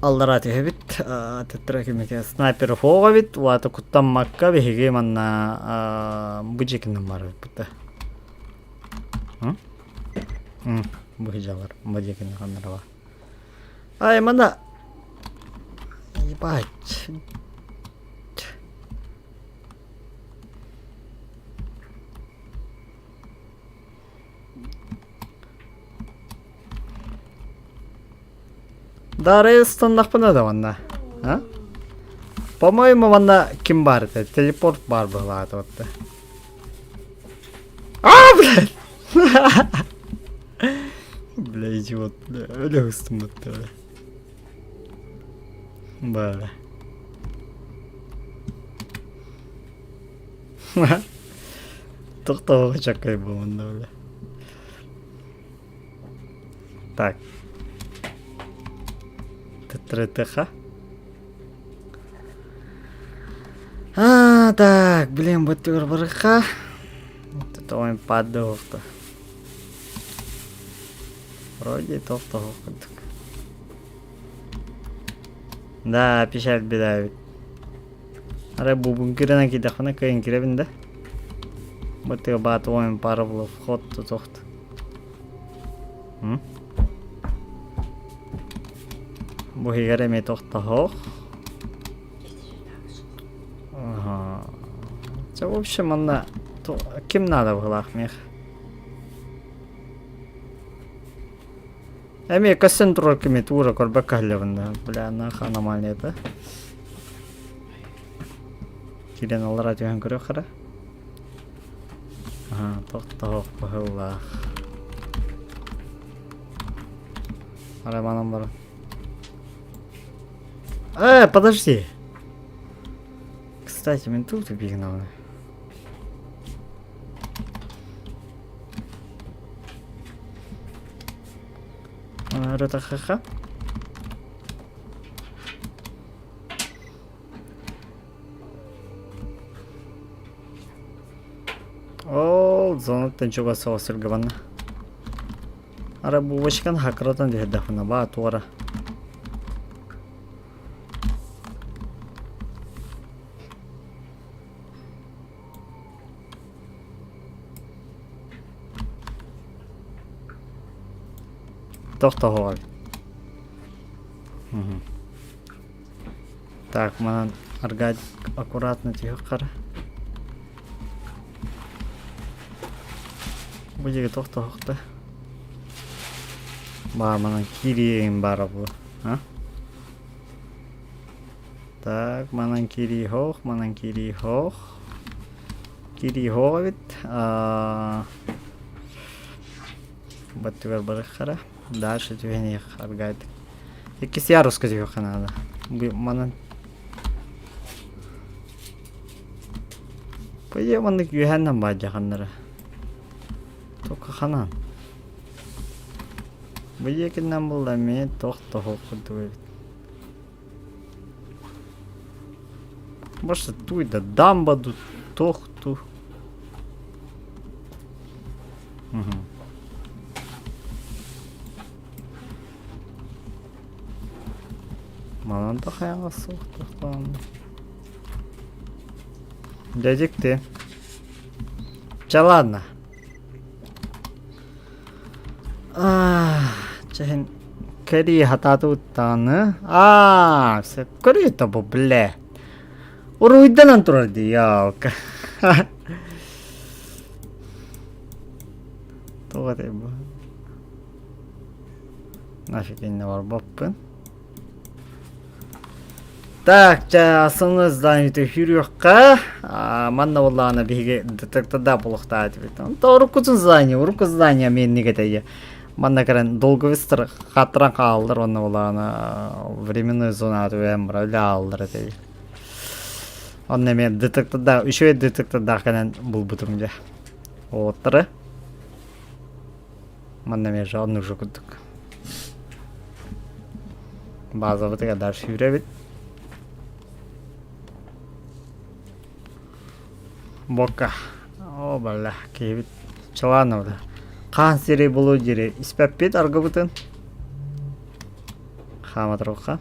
[SPEAKER 1] Алдарати хебит, тетрекимеке снайпер хогабит, вата куттан макка беге манна бужекинен бар бутта. Бужалар, бужекинен кандарга. Ай, мана. Ебать. Дарестан нахпана да ванна. А? По-моему, ванна ким бар это? Телепорт бар была это вот. Блядь! Бля, идиот, бля. Öyle hıstım battı öyle. Böyle. Тоқтауға чакай болғанда öyle. Так. ТТХ. Так, блин, вот барыха. Вот это он подохта. Вроде тофта хохоток. Да, печаль беда ведь. Аре бубун кирена кидахана кайын киребин да. Вот это бат он пара было вход тут тохта. Бухигаре ме тохта хох. Ага. В общем, она... Кем надо в глах мех? Эми кассен турками тура корбака леванда. Бля, наха нормально это. Кирен аллара тюген көрө кара. Ага, тоқтоқ бахыллах. Арай манам бар. Подожди. Кстати, мен тут убегнал. Это ха-ха. О, зонтан чуга соосыр гаванна. Ара бувачкан хакратан дехдафна ба туара. Тоқтоғой. Так, манан аргать аккуратно тихо қара. Бұл жерге тоқтоқты. Бар, манан кириен бары бұл. Так, манан кири хоқ, манан кири хоқ. Кири хоқ бит. Баттығар бары қара. Дальше тебе не аргает. Якийсь ярус сказав надо. Манан. Пойде манны юханнан баджа ханнара. Только ханан. Бүйе кеннен булда мен тоқты хоқыды. Башы туйда дамбаду тоқту. Манан да хаяға соқтықтан. Дядекті. Ладно. Чахин кәри хататы ұттаны. Все көрі это бұл, бля. Уруйданан тұрады, ялка. Тоғады бұл. Нафиг енне бар баппын. Так, основное здание Хюрюхка. Манна Улана беги детектада полухтать. То руку здание, руку здания мен негатая. Манна карен долговистер хатран калдыр онна Улана временную зону атуем алдыр этой. Онна мен детектада, еще и детектада канен был бутум де. Оттыры. Манна мен жадны жукудук. База вытыга дальше юребит. Бока. О, бля, кейбит. Чаланы бля. Қан сире болу жире. Испәп бет арғы бұтын. Хамат роққа.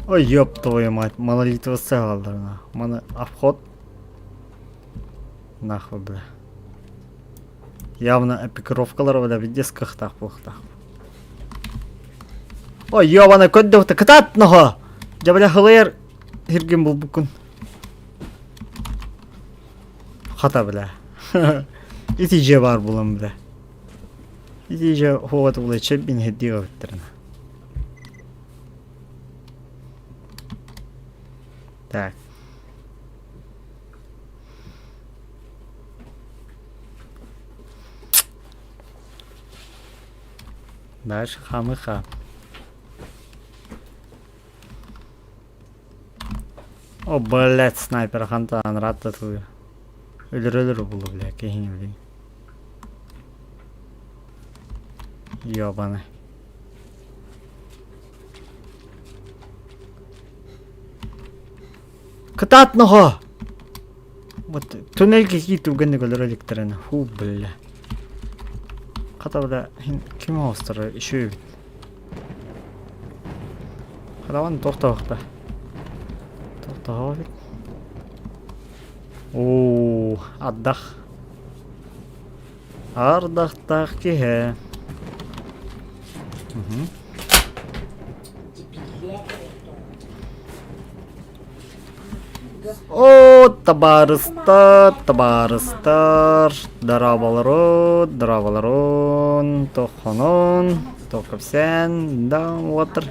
[SPEAKER 1] Ой, ёб твою мать. Монолитовый сағалдар. Мана обход. Нахуй, бля. Явно эпикировкалар бля виде скахтах плохтах. Ой, ёбана көддөкті кытатныға. Жабля хылайыр хирген бұл бүкін. Хата бля. Итиже бар бұлым бля. Итиже хоғаты бұлай чәбін хеддіға біттеріна. Так. Дальше хамыха. О, блядь, снайпер хантан рататуя. Өлір-өлір бұлы, бля, кейін, блин. Ёбаный. Кататного! Вот туннель какие-то угодно электрона. Фу, бля. Ката бля, ким остро еще и. Хадаван тоқтауықта. Тоқтауық бит. Ооо, аддах. Ардақтақ кеге. О, табарыстар, дарабаларон, тохонон, тохопсен, да, отыр.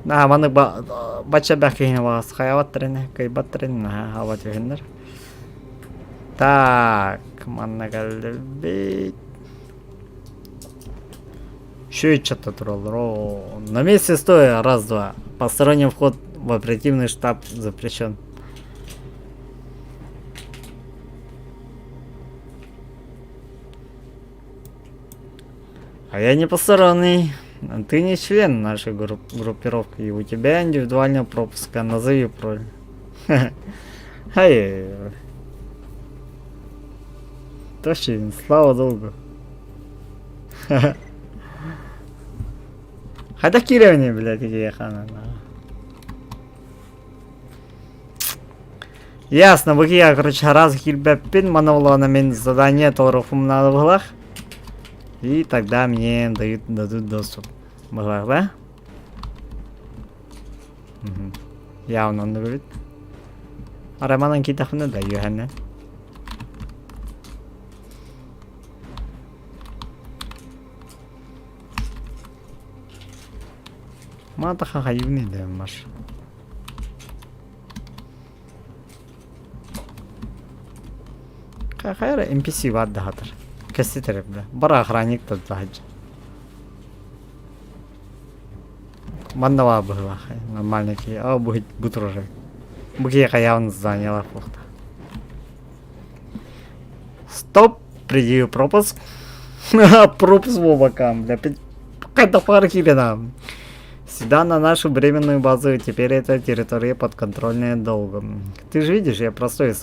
[SPEAKER 1] Да, маны бача бәкейіне бағас, қаяваттырыны, кайбаттырыны, ават өйіндер. Так, манна кәлді бейт. Что-то тролло. На месте стоя, раз-два. Посторонний вход в оперативный штаб запрещен. А я не посторонний. Ты не член нашей группировки, и у тебя индивидуальный пропуск. Назови пароль. Ай. Точно, слава долгу. Хотя кирование, блядь, где хана. Ясно, бұғы я, короче, раз хилбеппин, манавлана мен задание толрухум надо в и тогда мне дадут доступ. Было, да? Явно он говорит. А Романан китахуна да, Юханна. Мата хахаюни да, маш. Хайра NPC var dahadır. Kesti tarafında. Bara охранник da dahadır. Манда var была. Нормально ки. А будет уже. Буги явно заняла фохта. Стоп. Предъявил пропуск. Пропуск в бокам. Для какая-то парки нам. Сюда на нашу временную базу, теперь эта территория подконтрольная долгом. Ты же видишь, я простой